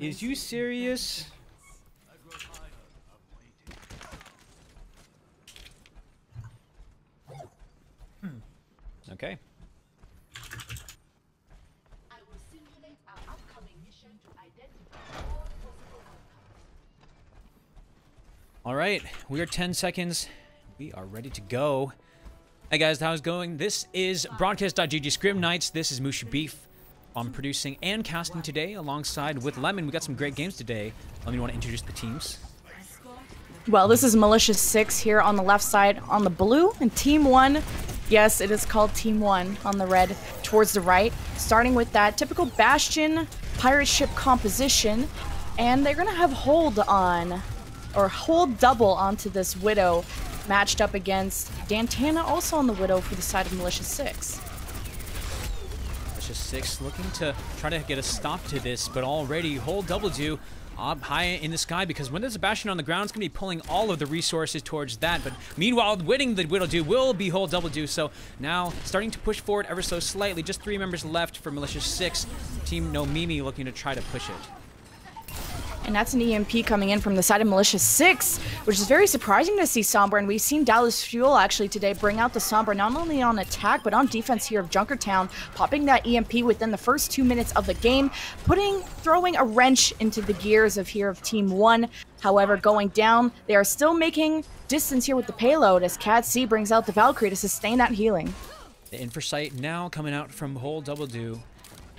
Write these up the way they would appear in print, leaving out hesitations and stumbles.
Is you serious? Okay. All right, we are 10 seconds. We are ready to go. Hey guys, how's it going? This is Broadcast.gg Scrim Nights. This is MooshuBeef. I'm producing and casting today alongside with Lemon. We got some great games today. Lemon, you want to introduce the teams? Well, this is Malicious6 here on the left side on the blue, and Team 1, yes, it is called Team 1 on the red towards the right, starting with that typical Bastion pirate ship composition, and they're going to have hold on, or hold double onto this Widow, matched up against Dantana, also on the Widow for the side of Malicious6. Malicious6 looking to try to get a stop to this, but already hold double do up high in the sky, because when there's a Bastion on the ground, it's going to be pulling all of the resources towards that. But meanwhile, winning the Widow do will be hold double do. So now starting to push forward ever so slightly. Just 3 members left for Malicious6. Team No Mimi looking to try to push it. And that's an EMP coming in from the side of Malicious6, which is very surprising to see Sombra. And we've seen Dallas Fuel actually today bring out the Sombra not only on attack, but on defense here of Junkertown, popping that EMP within the first 2 minutes of the game, throwing a wrench into the gears of Team 1. However, going down, they are still making distance here with the payload as Cat C brings out the Valkyrie to sustain that healing. The Infrasight now coming out from hold double do.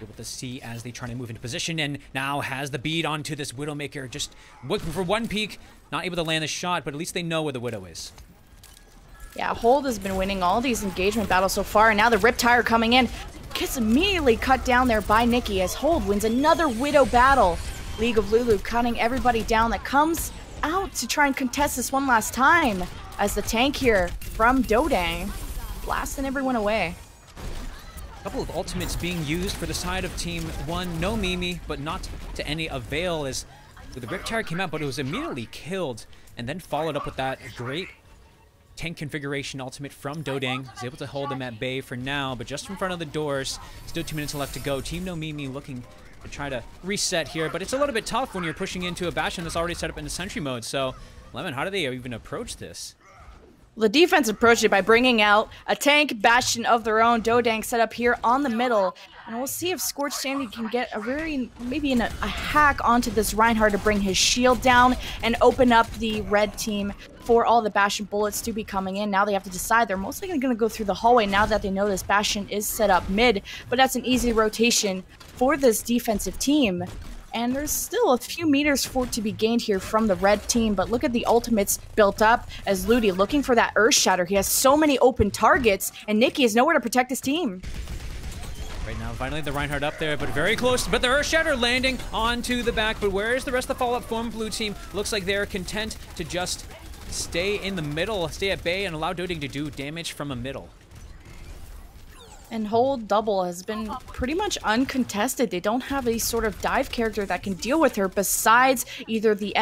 Able to see as they try to move into position, and now has the bead onto this Widowmaker, just looking for one peek, not able to land a shot, but at least they know where the Widow is. Yeah, Hold has been winning all these engagement battles so far, and now the Riptire coming in gets immediately cut down there by Nikki as Hold wins another Widow battle. League of Lulu cutting everybody down that comes out to try and contest this one last time as the tank here from Dodang blasting everyone away. Couple of ultimates being used for the side of Team 1. No Mimi, but not to any avail as the Riptire came out, but it was immediately killed and then followed up with that great tank configuration ultimate from Dodang. He's able to hold them at bay for now, but just in front of the doors. Still 2 minutes left to go. Team No Mimi looking to try to reset here, but it's a little bit tough when you're pushing into a Bastion that's already set up into sentry mode. So, Lemon, how do they even approach this? The defense approached it by bringing out a tank Bastion of their own. Dodang set up here on the middle. And we'll see if Scorched Sandy can get maybe a hack onto this Reinhardt to bring his shield down and open up the red team for all the Bastion bullets to be coming in. Now they have to decide. They're most likely going to go through the hallway now that they know this Bastion is set up mid. But that's an easy rotation for this defensive team. And there's still a few meters for it to be gained here from the red team, but look at the ultimates built up as Ludi looking for that Earth Shatter. He has so many open targets, and Nikki has nowhere to protect his team. Right now, finally the Reinhardt up there, but very close. But the Earth Shatter landing onto the back. But where is the rest of the follow-up from blue team? Looks like they're content to just stay in the middle, stay at bay, and allow Dodang to do damage from a middle. And Hold double has been pretty much uncontested. They don't have a sort of dive character that can deal with her besides either the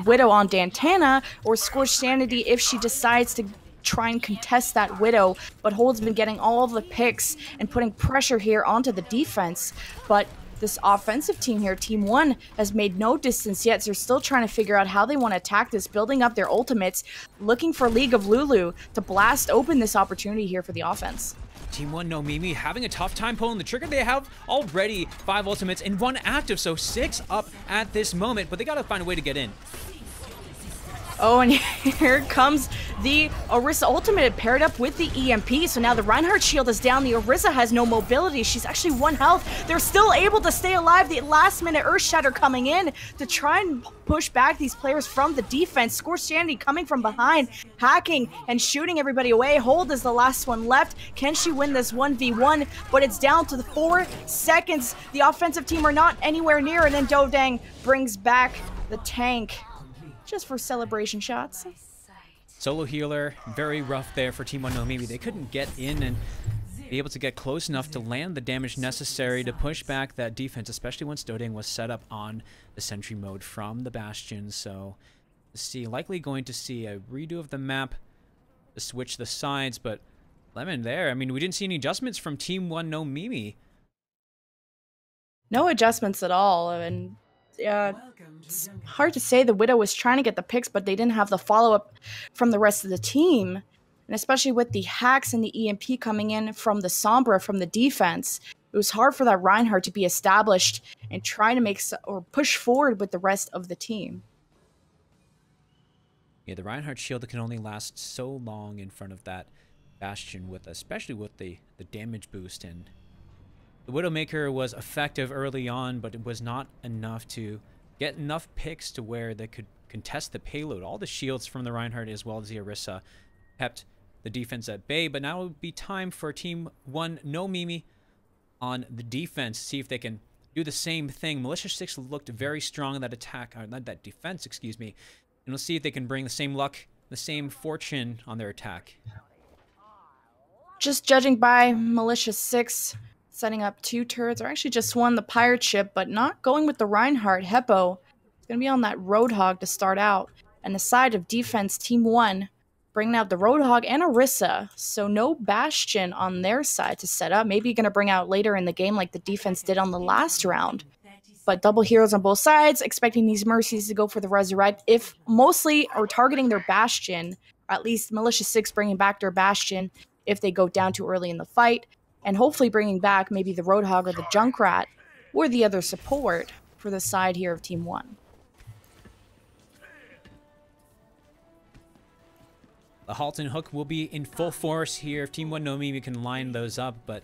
Widow on Dantana or Scorched Sanity if she decides to try and contest that Widow. But Hold's been getting all of the picks and putting pressure here onto the defense. But this offensive team here, Team 1, has made no distance yet. So they're still trying to figure out how they want to attack this, building up their ultimates, looking for League of Lulu to blast open this opportunity here for the offense. Team 1, No Mimi, having a tough time pulling the trigger. They have already 5 ultimates and 1 active, so 6 up at this moment, but they gotta find a way to get in. Oh, and here comes the Orisa ultimate paired up with the EMP. So now the Reinhardt shield is down. The Orisa has no mobility. She's actually 1 health. They're still able to stay alive. The last minute Earth Shatter coming in to try and push back these players from the defense. Scorched Sanity coming from behind, hacking and shooting everybody away. Hold is the last one left. Can she win this 1v1? But it's down to the 4 seconds. The offensive team are not anywhere near, and then Dodang brings back the tank. Just for celebration shots. Solo healer, very rough there for Team 1 No Mimi. They couldn't get in and be able to get close enough to land the damage necessary to push back that defense, especially once Dodang was set up on the sentry mode from the Bastion. So, likely going to see a redo of the map to switch the sides, but Lemon there, I mean, we didn't see any adjustments from Team 1 No Mimi. No adjustments at all, and It's hard to say. The Widow was trying to get the picks, but they didn't have the follow-up from the rest of the team. And especially with the hacks and the EMP coming in from the Sombra, from the defense, it was hard for that Reinhardt to be established and trying to make or push forward with the rest of the team. Yeah, the Reinhardt shield can only last so long in front of that Bastion, especially with the damage boost. And the Widowmaker was effective early on, but it was not enough to get enough picks to where they could contest the payload. All the shields from the Reinhardt as well as the Orisa kept the defense at bay, but now it would be time for Team 1 No Mimi on the defense, see if they can do the same thing. Militia 6 looked very strong in that attack, or that defense, excuse me, and we'll see if they can bring the same luck, the same fortune on their attack. Just judging by Militia 6 setting up 2 turrets, or actually just one, the pirate ship, but not going with the Reinhardt. Heppo is going to be on that Roadhog to start out, and the side of defense, Team 1 bringing out the Roadhog and Orisa, so no Bastion on their side to set up. Maybe going to bring out later in the game like the defense did on the last round. But double heroes on both sides, expecting these Mercies to go for the Resurrect, if mostly are targeting their Bastion, or at least Militia 6 bringing back their Bastion if they go down too early in the fight, and hopefully bringing back maybe the Roadhog or the Junkrat, or the other support for the side here of Team 1. The Halt and Hook will be in full force here. If Team 1 No Mimi can line those up, but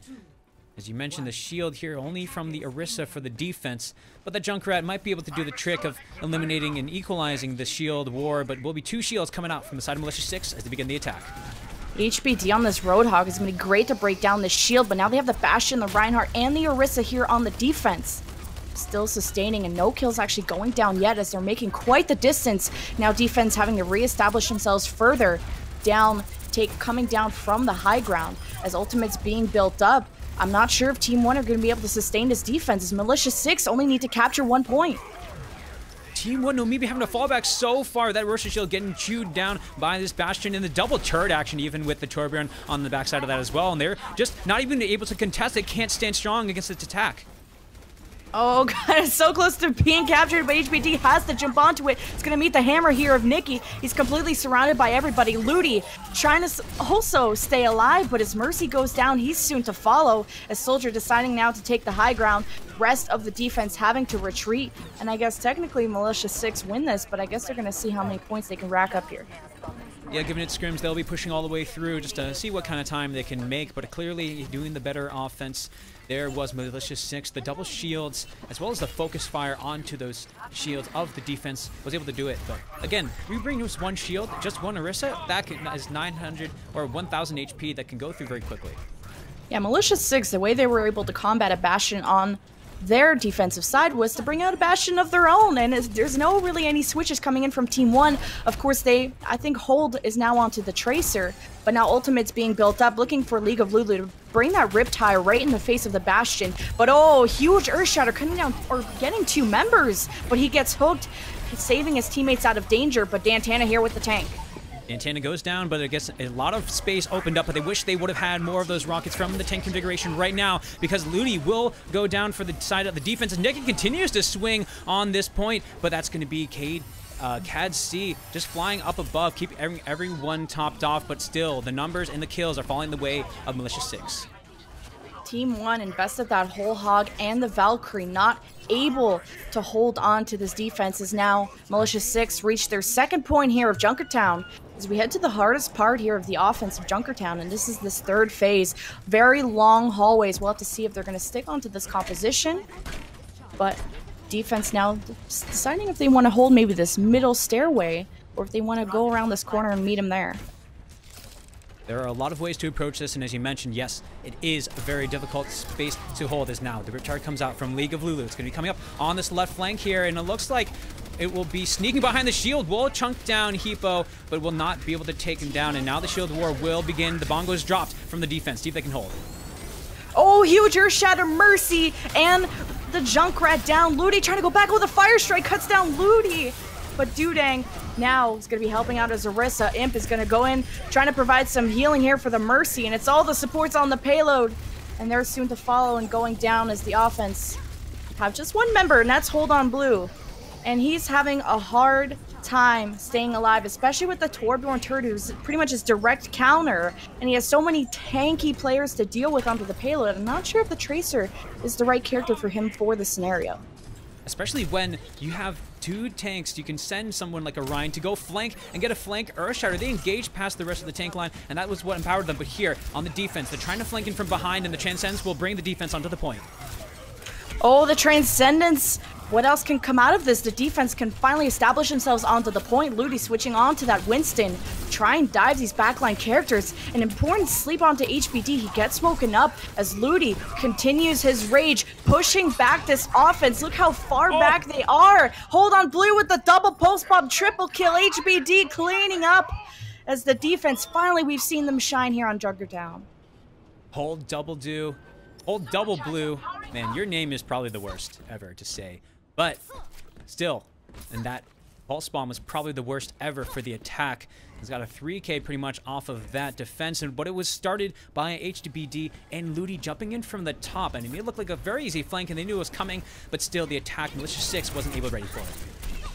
as you mentioned, the shield here only from the Orisa for the defense, but the Junkrat might be able to do the trick of eliminating and equalizing the shield war, but will be 2 shields coming out from the side of Militia 6 as they begin the attack. HBD on this Roadhog is going to be great to break down this shield, but now they have the Bastion, the Reinhardt, and the Orisa here on the defense. Still sustaining, and no kills actually going down yet as they're making quite the distance. Now defense having to reestablish themselves further down, coming down from the high ground as ultimates being built up. I'm not sure if Team 1 are going to be able to sustain this defense as Militia 6 only need to capture 1 point. Team 1 No Mimi having to fall back so far. That Roshan shield getting chewed down by this Bastion in the double turret action, even with the Torbjorn on the backside of that as well. And they're just not even able to contest it. Can't stand strong against its attack. Oh god, it's so close to being captured, but HBD has to jump onto it. It's going to meet the hammer here of Nikki. He's completely surrounded by everybody. Ludi trying to also stay alive, but as Mercy goes down, he's soon to follow. As Soldier deciding now to take the high ground. Rest of the defense having to retreat. And I guess technically Militia 6 win this, but I guess they're going to see how many points they can rack up here. Yeah, given it scrims, they'll be pushing all the way through just to see what kind of time they can make, but clearly doing the better offense. There was Militia 6, the double shields, as well as the focus fire onto those shields of the defense, was able to do it. But again, we bring just 1 shield, just 1 Orisa, that is 900 or 1000 HP that can go through very quickly. Yeah, Militia 6, the way they were able to combat a Bastion on their defensive side was to bring out a Bastion of their own, and there's no really any switches coming in from Team 1. Of course, I think Hold is now onto the Tracer, but now Ultimate's being built up, looking for League of Lulu to bring that Riptire right in the face of the Bastion. But oh, huge Earthshatter coming down, or getting 2 members, but he gets hooked, saving his teammates out of danger, but Dantana here with the tank. Dantana goes down, but it gets a lot of space opened up, but they wish they would have had more of those rockets from the tank configuration right now, because Ludi will go down for the side of the defense, and Nikki continues to swing on this point, but that's going to be Cad C just flying up above, keep everyone topped off, but still, the numbers and the kills are falling the way of Militia 6. Team 1 invested that whole hog and the Valkyrie, not able to hold on to this defense, as now Militia 6 reached their 2nd point here of Junkertown. As we head to the hardest part here of the offense of Junkertown, and this is this 3rd phase. Very long hallways. We'll have to see if they're going to stick onto this composition. But defense now deciding if they want to hold maybe this middle stairway, or if they want to go around this corner and meet him there. There are a lot of ways to approach this, and as you mentioned, yes, it is a very difficult space to hold as now the Riptide comes out from League of Lulu. It's going to be coming up on this left flank here, and it looks like it will be sneaking behind the shield. Will chunk down Hippo, but will not be able to take him down, and now the shield war will begin. The bongo is dropped from the defense. See if they can hold. Oh, huge Earthshatter, Mercy, and the Junkrat down. Ludi trying to go back with a Fire Strike, cuts down Ludi. But Dudang now is going to be helping out as Orisa. Imp is going to go in, trying to provide some healing here for the Mercy, and it's all the supports on the payload. And they're soon to follow and going down as the offense have just one member, and that's Hold On Blue. And he's having a hard time staying alive, especially with the Torbjorn turret, who's pretty much his direct counter. And he has so many tanky players to deal with onto the payload. I'm not sure if the Tracer is the right character for him for the scenario. Especially when you have 2 tanks, you can send someone like a Ryan to go flank and get a flank Earthshatter. They engage past the rest of the tank line, and that was what empowered them. But here, on the defense, they're trying to flank in from behind, and the Transcendence will bring the defense onto the point. Oh, the Transcendence. What else can come out of this? The defense can finally establish themselves onto the point. Ludi switching on to that Winston. Try and dive these backline characters. An important sleep onto HBD. He gets woken up as Ludi continues his rage, pushing back this offense. Look how far back they are. Hold On Blue with the double post bomb, triple kill. HBD cleaning up as the defense. Finally, we've seen them shine here on Junkertown. Hold Double Do. Hold Double Blue. Man, your name is probably the worst ever to say. But still, and that pulse bomb was probably the worst ever for the attack. He's got a 3K pretty much off of that defense, but it was started by HBD and Ludi jumping in from the top, and it made it look like a very easy flank, and they knew it was coming, but still the attack, Militia 6 wasn't able to ready for it.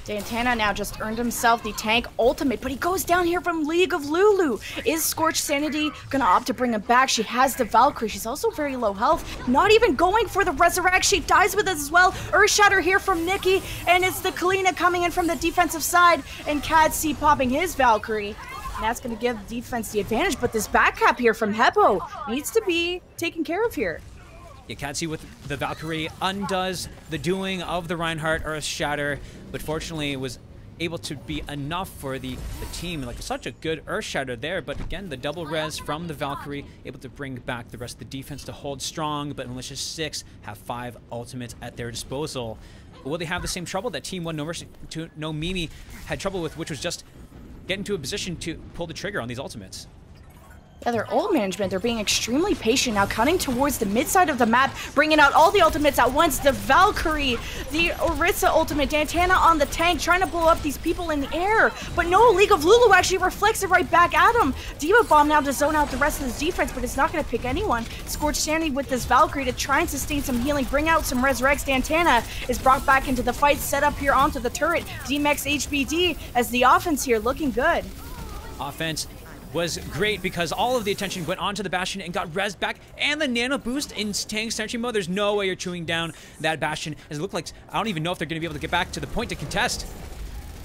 Dantana now just earned himself the tank ultimate, but he goes down here from League of Lulu. Is Scorched Sanity gonna opt to bring him back? She has the Valkyrie. She's also very low health. Not even going for the Resurrect. She dies with us as well. Earthshatter here from Nikki, and it's the Kalina coming in from the defensive side, and Cad C popping his Valkyrie. And that's gonna give the defense the advantage, but this back cap here from Heppo needs to be taken care of here. Yeah, Katsi with the Valkyrie undoes the doing of the Reinhardt Earthshatter, but fortunately it was able to be enough for the team. Like, such a good Earthshatter there, but again, the double res from the Valkyrie able to bring back the rest of the defense to hold strong, but Militia 6 have 5 ultimates at their disposal. But will they have the same trouble that Team 1 No Mimi had trouble with, which was just get into a position to pull the trigger on these ultimates? Yeah, their ult management, they're being extremely patient now, cutting towards the mid side of the map, bringing out all the ultimates at once. The Valkyrie, the Orisa ultimate, Dantana on the tank, trying to blow up these people in the air. But no, League of Lulu actually reflects it right back at him. Diva Bomb now to zone out the rest of his defense, but it's not going to pick anyone. Scorched Sanity with this Valkyrie to try and sustain some healing, bring out some Resurrects. Dantana is brought back into the fight, set up here onto the turret. DMX HBD as the offense here looking good. Offense was great because all of the attention went onto the Bastion and got res back, and the nano boost in tank sentry mode. There's no way you're chewing down that Bastion, as it looked like, I don't even know if they're going to be able to get back to the point to contest.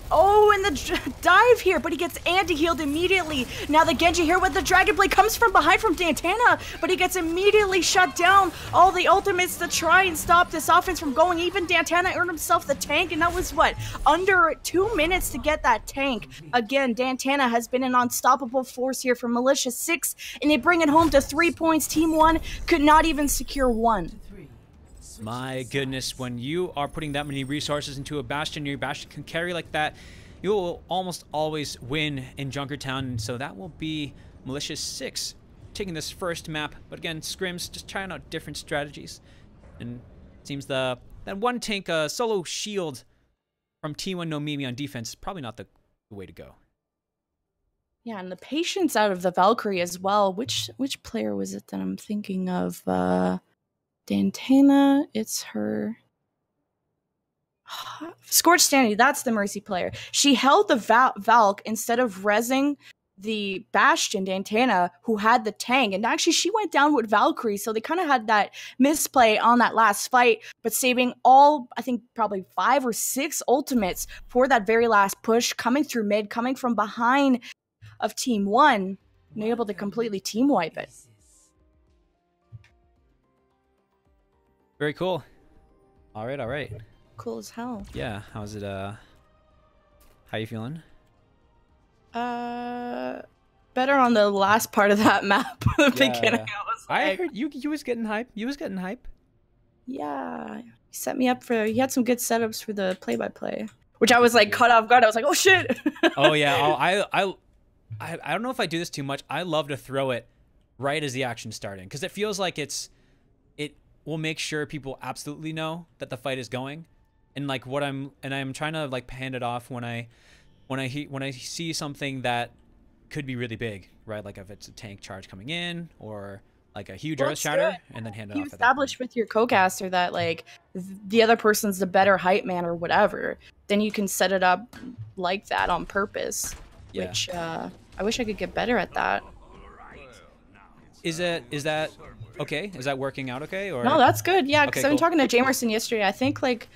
Oh, and the dive here, but he gets anti-healed immediately. Now the Genji here with the Dragon Blade comes from behind from Dantana, but he gets immediately shut down. All the ultimates to try and stop this offense from going. Even Dantana earned himself the tank, and that was, what, under 2 minutes to get that tank. Again, Dantana has been an unstoppable force here for Militia 6, and they bring it home to 3 points. Team 1 could not even secure 1. My goodness, when you are putting that many resources into a Bastion, your Bastion can carry like that, you will almost always win in Junkertown, and so that will be Militia 6 taking this first map. But again, Scrims just trying out different strategies, and it seems that one tank solo shield from T1 No Mimi on defense is probably not the way to go. Yeah, and the patience out of the Valkyrie as well. Which player was it that I'm thinking of? Dantana, it's her. Scorched Sanity, that's the Mercy player. She held the Valk instead of rezzing the Bastion, Dantana, who had the tank. And actually, she went down with Valkyrie, so they kind of had that misplay on that last fight, but saving all, I think, probably 5 or 6 ultimates for that very last push, coming through mid, coming from behind of Team 1, and able to completely team wipe it. Very cool. All right, all right. Cool as hell. Yeah, how's it, how you feeling? Better on the last part of that map. The beginning, I heard you was getting hype. You was getting hype. Yeah, he set me up for, he had some good setups for the play-by-play, which I was like caught off guard. I was like, oh shit. Oh yeah, I don't know if I do this too much. I love to throw it right as the action's starting, because it feels like it will make sure people absolutely know that the fight is going, and like I'm trying to like hand it off when I see something that could be really big, right? Like if it's a tank charge coming in, or like a huge Well, earth shatter, and then hand it you off. establish with your co-caster that like the other person's the better hype man or whatever, then you can set it up like that on purpose. Yeah. Which I wish I could get better at that. Is that okay? Is that working out okay? Or No, that's good. Yeah, because Okay, I've been cool. talking to Jamerson yesterday. I think like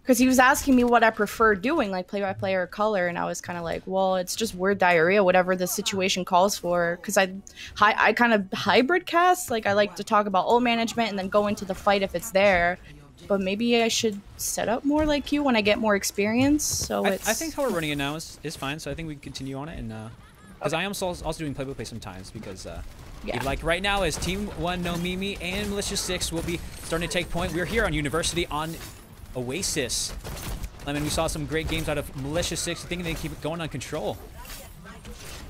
because he was asking me what I prefer doing, like play-by-play or color, and I was kind of like, well, it's just word diarrhea, whatever the situation calls for. Because I kind of hybrid cast. Like I like to talk about ult management and then go into the fight if it's there. But maybe I should set up more like you when I get more experience. So I it's. think how we're running it now is fine. So I think we can continue on it, and because I am also doing play-by-play sometimes because. Yeah. Like right now, as Team 1 No Mimi and Malicious6 will be starting to take point. We're here on University on Oasis. I mean, we saw some great games out of Malicious6. I think they keep it going on Control.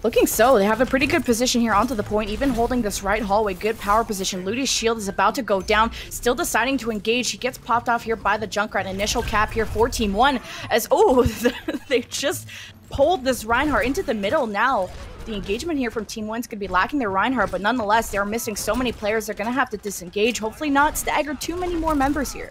Looking so. They have a pretty good position here onto the point, even holding this right hallway. Good power position. Ludi's shield is about to go down, still deciding to engage. He gets popped off here by the Junkrat. Initial cap here for Team 1 as, oh, they just pulled this Reinhardt into the middle now. The engagement here from Team 1's going to be lacking their Reinhardt, but nonetheless, they're missing so many players. They're going to have to disengage. Hopefully not stagger too many more members here.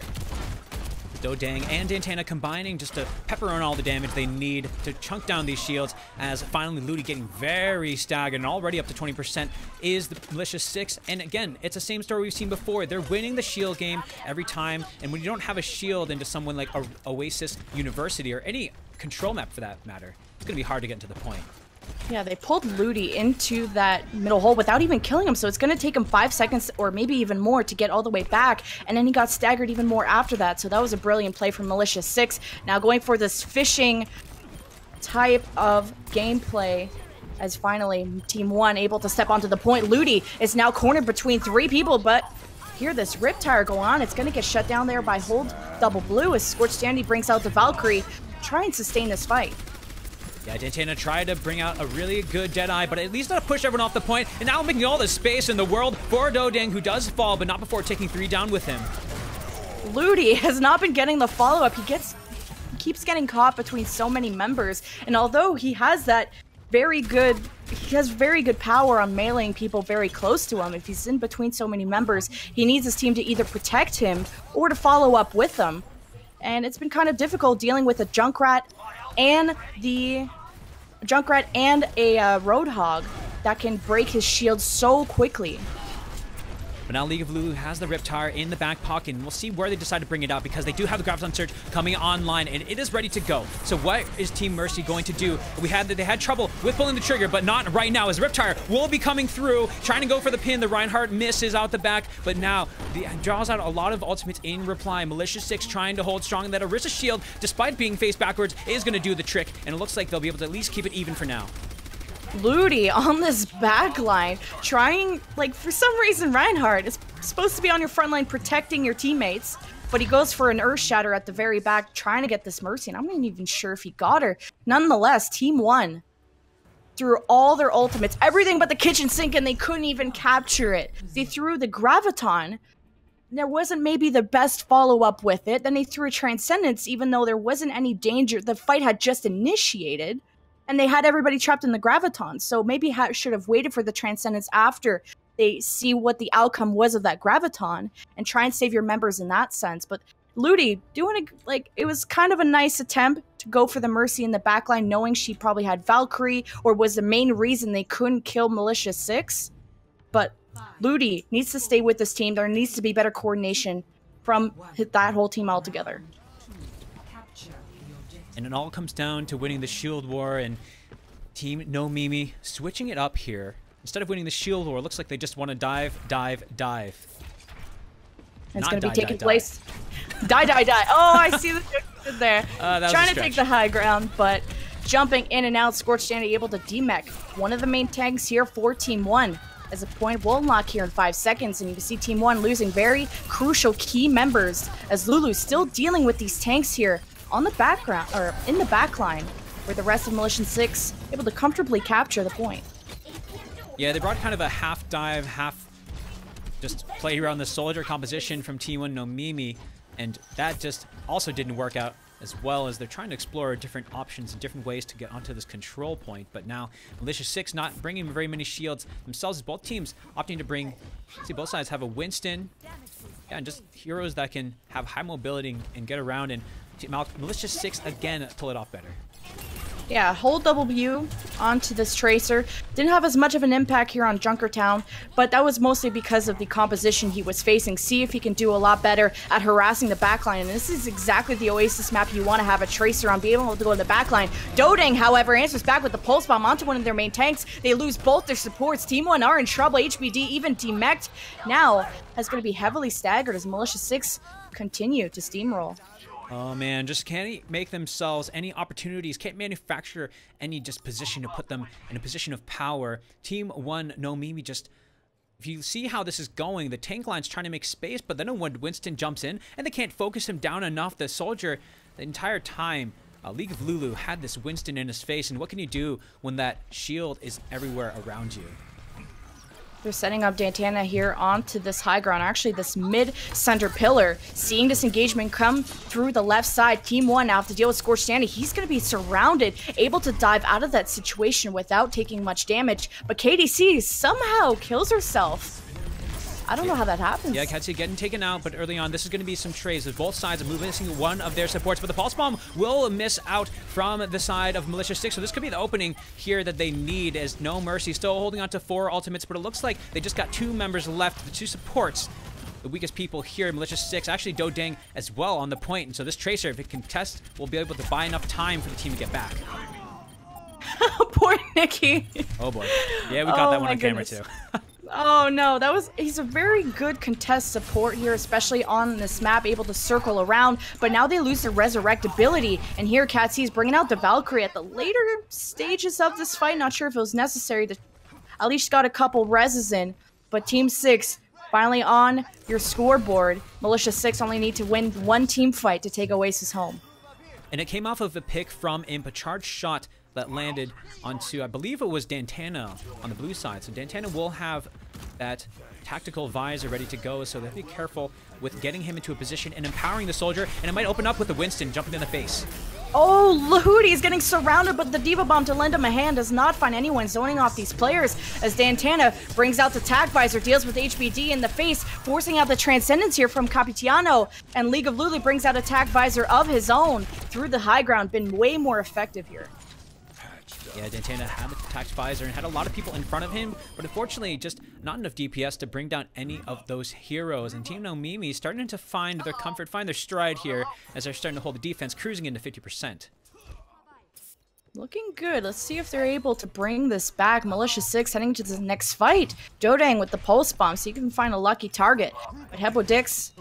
Dodang and Dantana combining just to pepper on all the damage they need to chunk down these shields, as finally Ludi getting very staggered, and already up to 20% is the Malicious6. And again, it's the same story we've seen before. They're winning the shield game every time, and when you don't have a shield into someone like Oasis University or any control map for that matter, it's going to be hard to get into the point. Yeah, they pulled Ludi into that middle hole without even killing him, so it's going to take him 5 seconds or maybe even more to get all the way back, and then he got staggered even more after that, so that was a brilliant play from Malicious6. Now going for this fishing type of gameplay, as finally Team 1 able to step onto the point. Ludi is now cornered between 3 people, but hear this Riptire go on. It's going to get shut down there by Hold Double Blue as Scorched Dandy brings out the Valkyrie. Try and sustain this fight. Yeah, Dantana tried to bring out a really good Deadeye, but at least not push everyone off the point, and now making all the space in the world for Dodang, who does fall, but not before taking 3 down with him. Ludi has not been getting the follow-up. He keeps getting caught between so many members, and although he has that very good power on meleeing people very close to him, if he's in between so many members, he needs his team to either protect him or to follow up with them. And it's been kind of difficult dealing with a Junkrat and a Roadhog that can break his shield so quickly. But now League of Lulu has the Riptire in the back pocket, and we'll see where they decide to bring it out, because they do have the Graviton Surge coming online, and it is ready to go. So what is Team Mercy going to do? They had trouble with pulling the trigger, but not right now, as Riptire will be coming through, trying to go for the pin. The Reinhardt misses out the back, but now draws out a lot of ultimates in reply. Malicious6 trying to hold strong, and that Orisa shield, despite being faced backwards, is going to do the trick, and it looks like they'll be able to at least keep it even for now. Ludi on this back line, trying, like, for some reason Reinhardt is supposed to be on your front line protecting your teammates, but he goes for an Earth Shatter at the very back, trying to get this Mercy, and I'm not even sure if he got her. Nonetheless, Team 1 threw all their ultimates, everything but the kitchen sink, and they couldn't even capture it. They threw the Graviton. There wasn't maybe the best follow-up with it. Then they threw a Transcendence, even though there wasn't any danger. The fight had just initiated, and they had everybody trapped in the Graviton. So maybe should have waited for the Transcendence after they see what the outcome was of that Graviton and try and save your members in that sense. But Ludi doing it was kind of a nice attempt to go for the Mercy in the backline, knowing she probably had Valkyrie or was the main reason they couldn't kill Malicious6. But Ludi needs to stay with this team. There needs to be better coordination from that whole team altogether. And it all comes down to winning the Shield War, and Team No Mimi switching it up here. Instead of winning the Shield War, it looks like they just want to dive. It's going to be taking place. Die. Oh, I see the difference there. Trying to take the high ground, but jumping in and out. Scorched Dandy able to demech one of the main tanks here for Team 1. As a point will unlock here in 5 seconds, and you can see Team 1 losing very crucial key members, as Lulu's still dealing with these tanks here on the background, or in the back line, where the rest of Malicious6 able to comfortably capture the point. Yeah, they brought kind of a half dive, half just play around the soldier composition from Team 1 No Mimi, and that just also didn't work out as well as they're trying to explore different options and different ways to get onto this control point. But now Militia6 not bringing very many shields themselves, as both teams opting to bring, see both sides have a Winston, yeah, and just heroes that can have high mobility and get around, and Militia6 again pull it off better. Yeah, hold W onto this Tracer. Didn't have as much of an impact here on Junkertown, but that was mostly because of the composition he was facing. See if he can do a lot better at harassing the backline. And this is exactly the Oasis map you want to have a Tracer on, be able to go in the backline. Dodang, however, answers back with the Pulse Bomb onto one of their main tanks. They lose both their supports. Team 1 are in trouble. HBD even demeched. Now is going to be heavily staggered as Militia6 continue to steamroll. Oh man, just can't make themselves any opportunities, can't manufacture any just position to put them in a position of power. Team 1, no Mimi, just, if you see how this is going, the tank line's trying to make space, but then when Winston jumps in, and they can't focus him down enough, the soldier, the entire time, League of Lulu had this Winston in his face, and what can you do when that shield is everywhere around you? They're setting up Dantana here onto this high ground, actually this mid-center pillar. Seeing this engagement come through the left side, Team 1 now have to deal with Scorched Sandy. He's going to be surrounded, able to dive out of that situation without taking much damage. But KDC somehow kills herself. I don't know how that happens. Yeah, Katsuya getting taken out, but early on, this is going to be some trades with both sides of missing one of their supports, but the Pulse Bomb will miss out from the side of Militia6, so this could be the opening here that they need, as No Mercy still holding on to 4 ultimates, but it looks like they just got 2 members left, the 2 supports. The weakest people here, Militia6, actually Dodang as well on the point, and so this Tracer, if it can test, will be able to buy enough time for the team to get back. Poor Nikki. Oh boy. Yeah, we got that one on camera too. Oh no, he's a very good contest support here, especially on this map, able to circle around, but now they lose their resurrect ability, and here Katsi is bringing out the Valkyrie at the later stages of this fight. Not sure if it was necessary to at least got a couple reses in, but Team 6 finally on your scoreboard. Militia6 only need to win 1 team fight to take Oasis home. And it came off of a pick from Imp, a charged shot that landed onto, I believe it was Dantana on the blue side. So Dantana will have that tactical visor ready to go, so they have to be careful with getting him into a position and empowering the soldier, and it might open up with the Winston jumping in the face. Oh, Lahudi is getting surrounded, but the Diva Bomb to lend him a hand does not find anyone zoning off these players, as Dantana brings out the Tag Visor, deals with HBD in the face, forcing out the Transcendence here from Capitiano, and League of Lulu brings out a Tag Visor of his own through the high ground, been way more effective here. Yeah, Dantana had the attacked visor and had a lot of people in front of him, but unfortunately just not enough DPS to bring down any of those heroes. And Team No Mimi starting to find their comfort, find their stride here as they're starting to hold the defense, cruising into 50%. Looking good. Let's see if they're able to bring this back. Militia6 heading to the next fight. Dodang with the Pulse Bomb, so you can find a lucky target. But Hepodix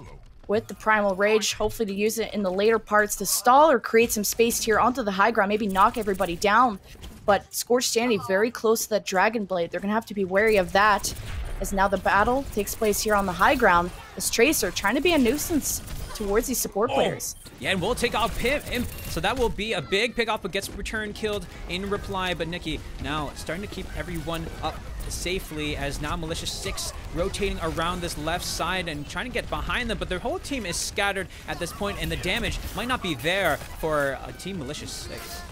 with the Primal Rage, hopefully to use it in the later parts to stall or create some space here onto the high ground, maybe knock everybody down. But Scorched Sandy very close to that Dragon Blade. They're going to have to be wary of that, as now the battle takes place here on the high ground. This Tracer trying to be a nuisance towards these support players. Yeah, and we'll take off him. So that will be a big pick off, but gets returned killed in reply. But Nikki now starting to keep everyone up safely, as now Militia6 rotating around this left side and trying to get behind them, but their whole team is scattered at this point, and the damage might not be there for Team Militia6.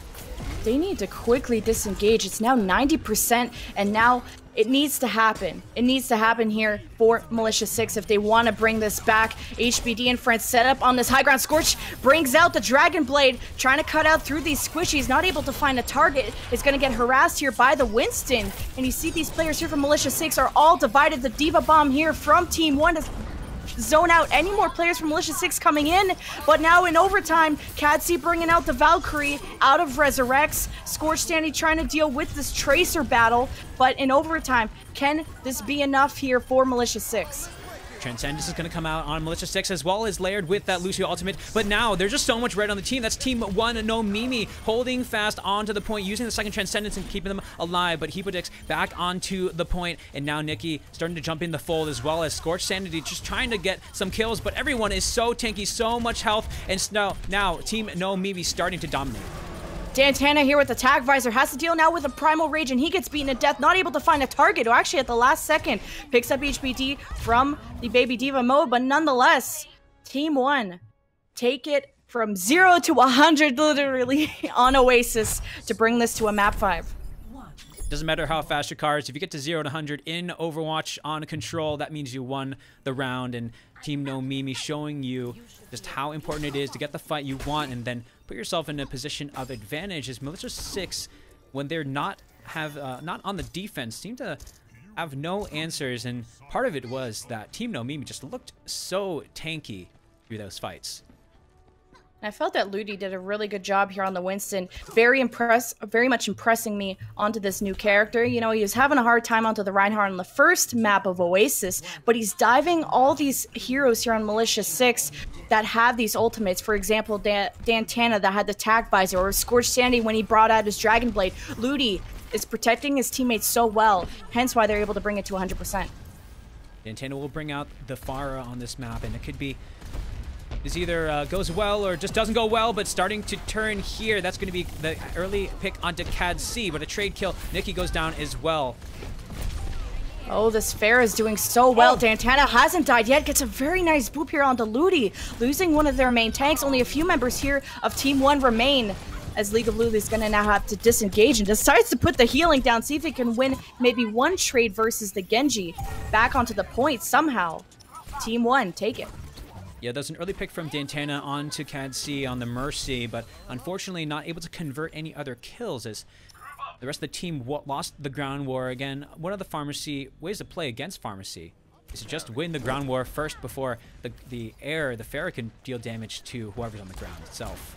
They need to quickly disengage. It's now 90%, and now it needs to happen. It needs to happen here for Militia6 if they want to bring this back. HBD and friends set up on this high ground. Scorch brings out the Dragon Blade, trying to cut out through these squishies, not able to find a target. Is going to get harassed here by the Winston. And you see these players here from Militia6 are all divided. The Diva Bomb here from Team 1 to zone out any more players from Militia6 coming in, but now in overtime, Katsi bringing out the Valkyrie out of Resurrects. Scorched Sandy trying to deal with this Tracer battle, but in overtime, can this be enough here for Militia6? Transcendence is going to come out on Militia6 as well as layered with that Lucio ultimate, but now there's just so much red on the team. That's Team 1, No Mimi, holding fast onto the point, using the second Transcendence and keeping them alive, but Hepodix back onto the point, and now Nikki starting to jump in the fold as well as Scorched Sanity just trying to get some kills, but everyone is so tanky, so much health, and now Team No Mimi starting to dominate. Dantana here with the Tag Visor has to deal now with a Primal Rage, and he gets beaten to death, not able to find a target, or actually at the last second picks up HBD from the Baby Diva mode, but nonetheless, Team 1 take it from 0 to 100 literally on Oasis to bring this to a map 5. Doesn't matter how fast your car is. If you get to 0 to 100 in Overwatch on control, that means you won the round. And Team No Mimi showing you just how important it is to get the fight you want and then put yourself in a position of advantage. As Militia6, when they're not on the defense, seem to have no answers. And part of it was that Team No Mimi just looked so tanky through those fights. I felt that Ludi did a really good job here on the Winston. Very much impressing me onto this new character. You know, he was having a hard time onto the Reinhardt on the first map of Oasis, but he's diving all these heroes here on Militia 6 that have these ultimates. For example, Dantana that had the Tag Visor, or Scorched Sandy when he brought out his Dragon Blade. Ludi is protecting his teammates so well, hence why they're able to bring it to 100%. Dantana will bring out the Pharah on this map, and it could be this either goes well or just doesn't go well, but starting to turn here. That's going to be the early pick onto CAD-C, but a trade kill. Nikki goes down as well. Oh, this Pharah is doing so well. Dantana hasn't died yet. Gets a very nice boop here onto Ludi. Losing one of their main tanks. Only a few members here of Team 1 remain, as League of Lulu is going to now have to disengage and decides to put the healing down, see if he can win maybe one trade versus the Genji. Back onto the point somehow. Team 1, take it. Yeah, there's an early pick from Dantana onto CAD-C on the Mercy, but unfortunately not able to convert any other kills as the rest of the team lost the ground war again. One of the Pharmacy ways to play against Pharmacy is to just win the ground war first before the Pharah can deal damage to whoever's on the ground itself.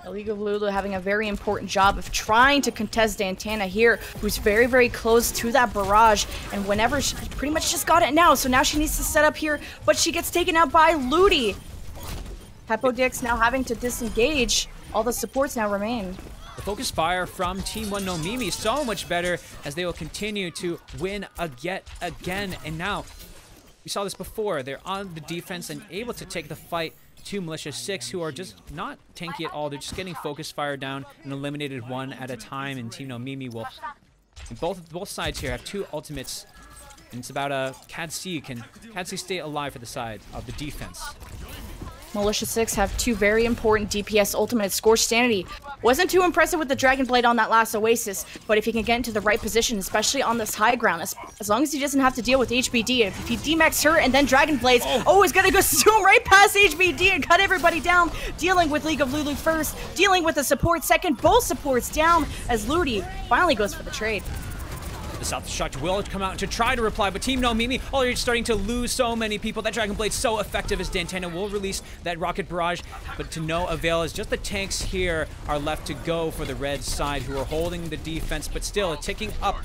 The League of Lulu having a very important job of trying to contest Dantana here, who's very, very close to that barrage. And whenever she pretty much just got it now, so now she needs to set up here, but she gets taken out by Ludi. Hepodix now having to disengage. All the supports now remain. The focus fire from Team 1 No Mimi so much better as they will continue to win yet again. And now, we saw this before, they're on the defense and able to take the fight to Militia 6, who are just not tanky at all. They're just getting focus fire down and eliminated one at a time. And Team No Mimi will, both sides here have two ultimates, and it's about CAD-C. Can CAD-C stay alive for the side of the defense? Militia 6 have two very important DPS ultimates. Scorched Sanity wasn't too impressive with the Dragon Blade on that last Oasis, but if he can get into the right position, especially on this high ground, as long as he doesn't have to deal with HBD, if he D-max her and then Dragon Blades, he's gonna go zoom right past HBD and cut everybody down, dealing with League of Lulu first, dealing with the support second, both supports down as Ludi finally goes for the trade. The South Destruct will come out to try to reply, but Team No Mimi already starting to lose so many people. That Dragon Blade's so effective as Dantana will release that Rocket Barrage, but to no avail as just the tanks here are left to go for the red side, who are holding the defense, but still ticking up.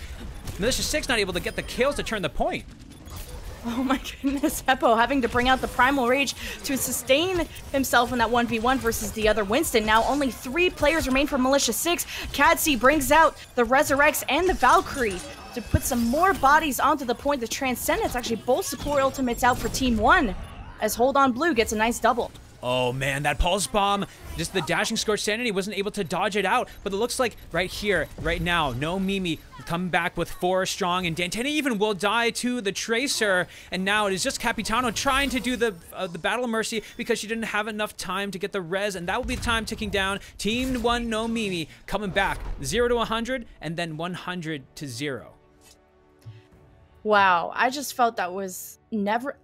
Militia 6 not able to get the kills to turn the point. Oh my goodness, Heppo having to bring out the Primal Rage to sustain himself in that 1v1 versus the other Winston. Now only 3 players remain for Militia 6. CAD-C brings out the Resurrects and the Valkyrie to put some more bodies onto the point. The Transcendence, actually both support ultimates out for Team 1, as Hold On Blue gets a nice double. Oh man, that Pulse Bomb, just the dashing Scorched Sanity wasn't able to dodge it out, but it looks like right here, right now, No Mimi come back with 4 strong, and Dantana even will die to the Tracer, and now it is just Capitano trying to do the Battle of Mercy because she didn't have enough time to get the res, and that will be the time ticking down. Team 1 No Mimi coming back 0 to 100, and then 100 to 0. Wow, I just felt that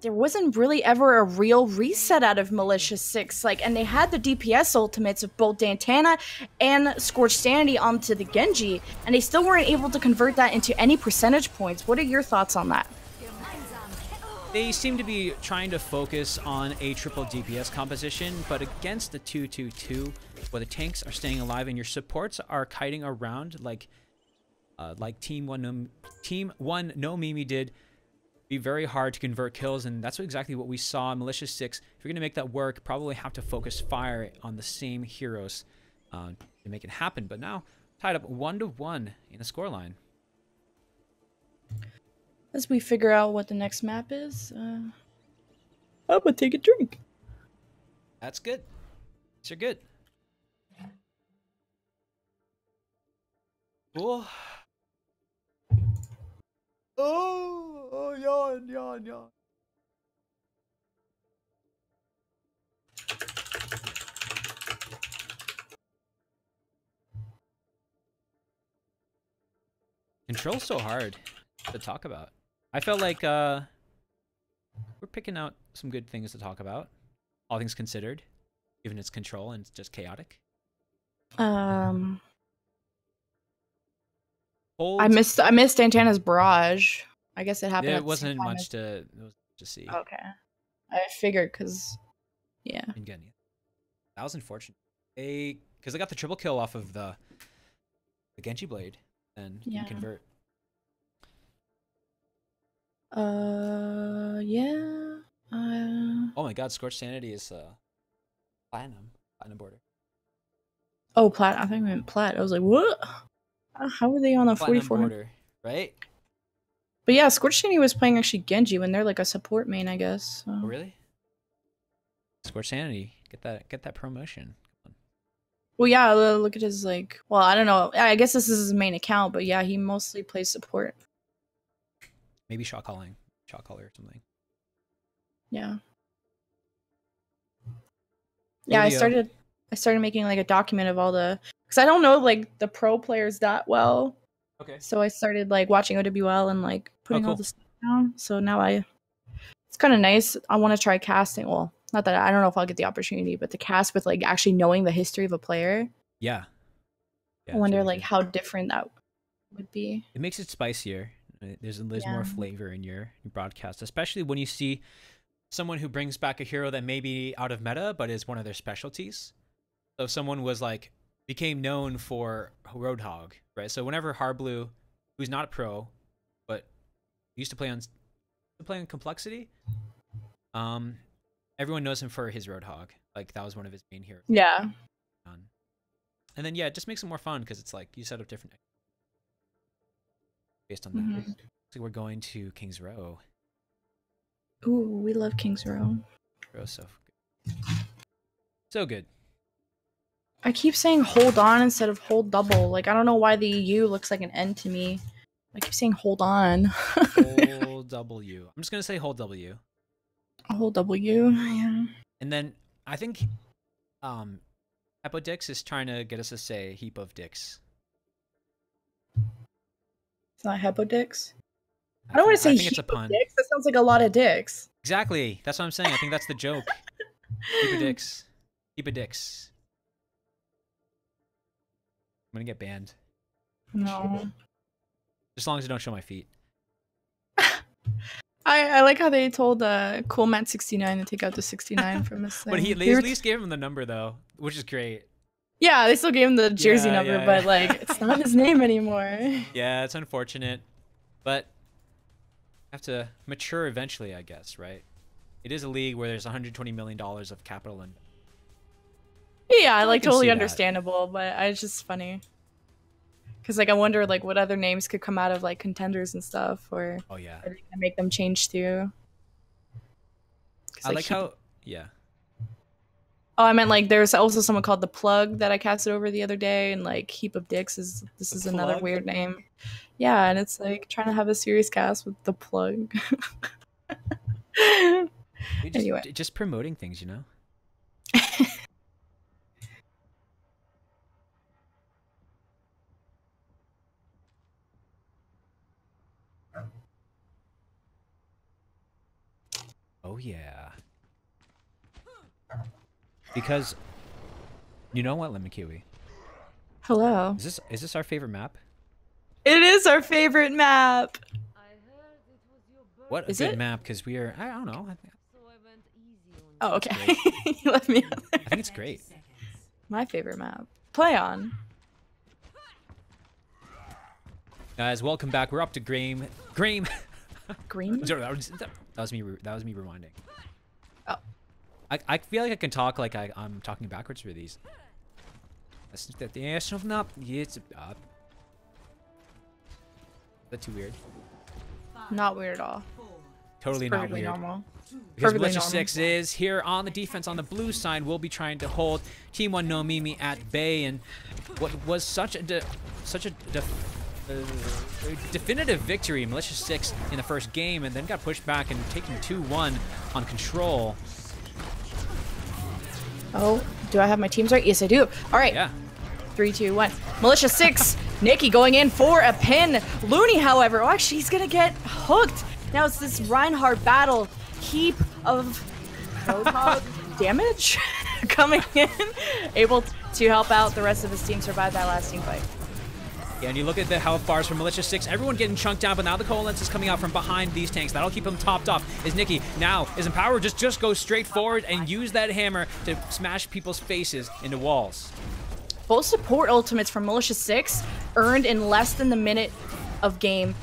there wasn't really ever a real reset out of Militia 6. And they had the DPS ultimates of both Dantana and Scorched Sanity onto the Genji, and they still weren't able to convert that into any percentage points. What are your thoughts on that? They seem to be trying to focus on a triple DPS composition, but against the 2-2-2, where the tanks are staying alive and your supports are kiting around like Team 1 No Mimi did, be very hard to convert kills, and that's exactly what we saw in Militia 6. If you're going to make that work, probably have to focus fire on the same heroes to make it happen. But now, tied up 1-1 in the scoreline. As we figure out what the next map is, I'm gonna take a drink. That's good. These are good. Cool. Oh, yawn. Control's so hard to talk about. I felt like we're picking out some good things to talk about, all things considered, given its control and it's just chaotic. Hold. Hold. I missed Santana's barrage. I guess it happened. Yeah, at it wasn't much to see. Okay, I figured because yeah. That was unfortunate. Because they got the triple kill off of the Genji blade and didn't convert. Yeah. Oh my God, Scorched Sanity is platinum border. Oh, plat. I think I meant plat. I was like, what? How were they on a 44 border, right? But yeah, Scorched Sanity was playing actually Genji when they're like a support main, I guess. So. Oh really? Scorched Sanity, get that promotion. Well, yeah, look at his like. Well, I don't know. I guess this is his main account, but yeah, he mostly plays support. Maybe shot caller or something. Yeah. Yeah, I started making like a document of all the, because I don't know like the pro players that well. Okay. So I started like watching OWL and like putting all this stuff down. So now it's kind of nice. I want to try casting. Well, not that I don't know if I'll get the opportunity, but to cast with like actually knowing the history of a player. Yeah. I wonder like how different that would be. It makes it spicier. There's more flavor in your broadcast, especially when you see someone who brings back a hero that may be out of meta, but is one of their specialties. So if someone was like, became known for Roadhog, right? So whenever Harblu, who's not a pro, but used to play on Complexity, everyone knows him for his Roadhog. Like that was one of his main heroes. Yeah. And then it just makes it more fun because it's like you set up different based on that. So we're going to King's Row. Ooh, we love King's Row. So good. So good. I keep saying hold on instead of hold double. Like, I don't know why the U looks like an N to me. I keep saying hold on. Hold W. I'm just going to say hold W. Hold W, yeah. And then I think Epodix is trying to get us to say heap of dicks. It's not Hepodix? I don't want to say heap of dicks. That sounds like a lot of dicks. Exactly. That's what I'm saying. I think that's the joke. Heap of dicks. Heap of dicks. I'm going to get banned. No. Just as long as I don't show my feet. I like how they told Cool Matt 69 to take out the 69 from his thing. But they at least gave him the number, though, which is great. Yeah, they still gave him the jersey number, but like it's not his name anymore. Yeah, it's unfortunate. But have to mature eventually, I guess, right? It is a league where there's $120 million of capital and yeah, like totally understandable, but it's just funny. Cause like I wonder like what other names could come out of like contenders and stuff, or oh yeah, are they gonna make them change too? I like how Oh, I meant like there's also someone called The Plug that I casted over the other day, and like Heap of Dicks is another weird name. Yeah, and it's like trying to have a serious cast with The Plug. Anyway, just promoting things, you know. Oh yeah. Because you know what, LemonKiwi? Hello. Is this our favorite map? It is our favorite map. What a good map, because we are, I don't know. Oh, okay. You left me on there. I think it's great. My favorite map. Play on. Guys, welcome back. We're up to Green. Green? That was me rewinding. Oh. I feel like I can talk like I'm talking backwards for these. That's too weird. Not weird at all. Totally not weird. Normal. Because Militia6 is here on the defense on the blue side. We'll be trying to hold Team 1 No Mimi at bay, and what was such a definitive victory, Militia6 in the first game, and then got pushed back and taking 2-1 on control. Oh, do I have my teams right? Yes, I do. All right. Yeah. 3, 2, 1. Militia6 Nikki going in for a pin. Looney, however, oh, actually, he's gonna get hooked. Now it's this Reinhardt battle. Heap of Roadhog damage coming in. Able to help out the rest of his team survive that last team fight. Yeah, and you look at the health bars from Militia 6, everyone getting chunked down, but now the Coalescence is coming out from behind these tanks. That'll keep them topped off. Is Nikki now is empowered, just go straight forward and use that hammer to smash people's faces into walls. Both support ultimates from Militia 6 earned in less than the minute of game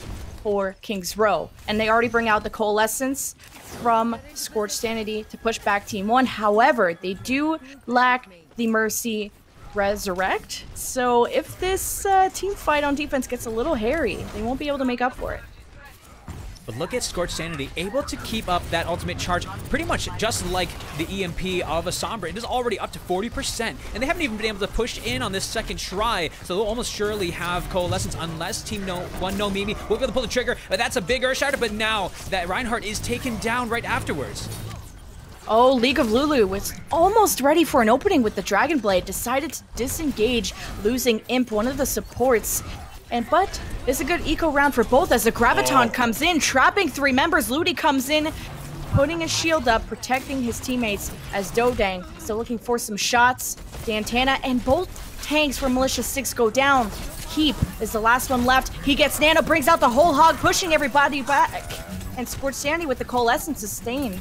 for King's Row. And they already bring out the Coalescence from Scorched Sanity to push back Team 1. However, they do lack the Mercy Resurrect. So if this team fight on defense gets a little hairy, they won't be able to make up for it. But look at Scorched Sanity, able to keep up that ultimate charge pretty much just like the EMP of a Sombra. It is already up to 40%, and they haven't even been able to push in on this second try, so they'll almost surely have Coalescence unless Team 1 No Mimi will be able to pull the trigger. But that's a big Earthshatter, but now that Reinhardt is taken down right afterwards. Oh, League of Lulu was almost ready for an opening with the Dragon Blade, decided to disengage, losing Imp, one of the supports. But it's a good eco round for both as the Graviton comes in, trapping 3 members. Ludi comes in, putting his shield up, protecting his teammates as Dodang still looking for some shots. Dantana and both tanks from Militia 6 go down. Heap is the last one left. He gets Nano, brings out the whole hog, pushing everybody back. And Scorched Sanity with the Coalescence sustain.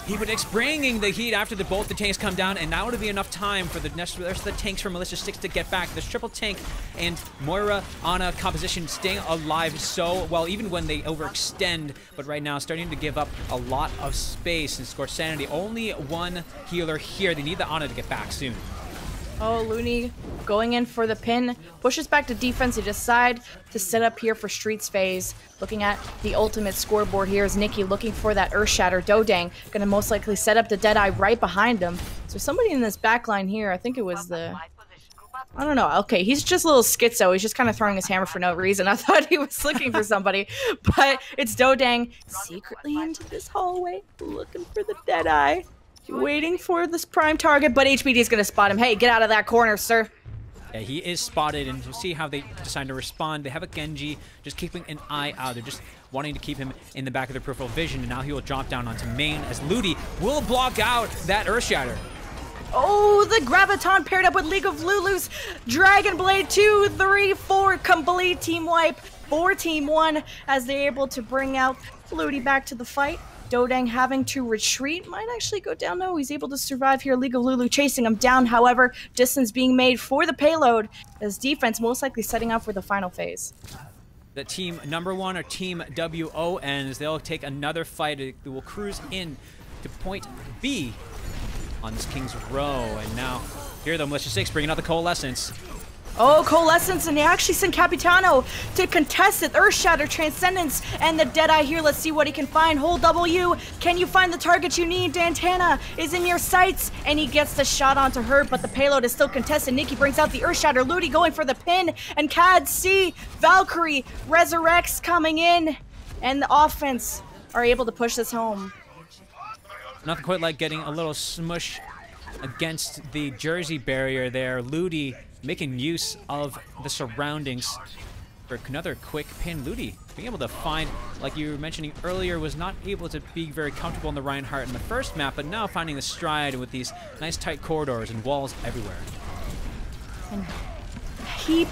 Heapnix bringing the heat after both the tanks come down, and now it'll be enough time for the rest of the tanks from Militia 6 to get back. This triple tank and Moira Ana composition staying alive so well, even when they overextend, but right now starting to give up a lot of space. And Scorched Sanity, only one healer here. They need the Ana to get back soon. Oh, Looney going in for the pin. Pushes back to defense to decide to set up here for Streets phase. Looking at the ultimate scoreboard here is Nikki looking for that Earthshatter. Dodang gonna most likely set up the Deadeye right behind him. So somebody in this back line here, I think it was the... I don't know. Okay, he's just a little schizo. He's just kind of throwing his hammer for no reason. I thought he was looking for somebody. But it's Dodang secretly into this hallway, looking for the Deadeye. Waiting for this prime target, but HBD is going to spot him. Hey, get out of that corner, sir. Yeah, he is spotted, and we'll see how they decide to respond. They have a Genji just keeping an eye out. They're just wanting to keep him in the back of their peripheral vision, and now he will drop down onto main as Ludi will block out that Earthshatter. Oh, the Graviton paired up with League of Lulu's Dragon Blade 2, 3, 4, complete team wipe for Team 1 as they're able to bring out Ludi back to the fight. Dodang having to retreat, might actually go down. No, he's able to survive here. League of Lulu chasing him down. However, distance being made for the payload as defense most likely setting up for the final phase. The team number 1 or Team WON as they'll take another fight. They will cruise in to point B on this King's Row. And now here the Militia 6 bringing out the Coalescence. Oh, Coalescence, and they actually send Capitano to contest it. Earthshatter, Transcendence, and the Deadeye here. Let's see what he can find. Hold W. Can you find the target you need? Dantana is in your sights, and he gets the shot onto her, but the payload is still contested. Nikki brings out the Earthshatter. Ludi going for the pin, and Cad C. Valkyrie resurrects coming in, and the offense are able to push this home. Nothing quite like getting a little smush against the Jersey barrier there. Ludi making use of the surroundings for another quick pin. Ludi being able to find, like you were mentioning earlier, was not able to be very comfortable in the Reinhardt in the first map, but now finding the stride with these nice tight corridors and walls everywhere. And heap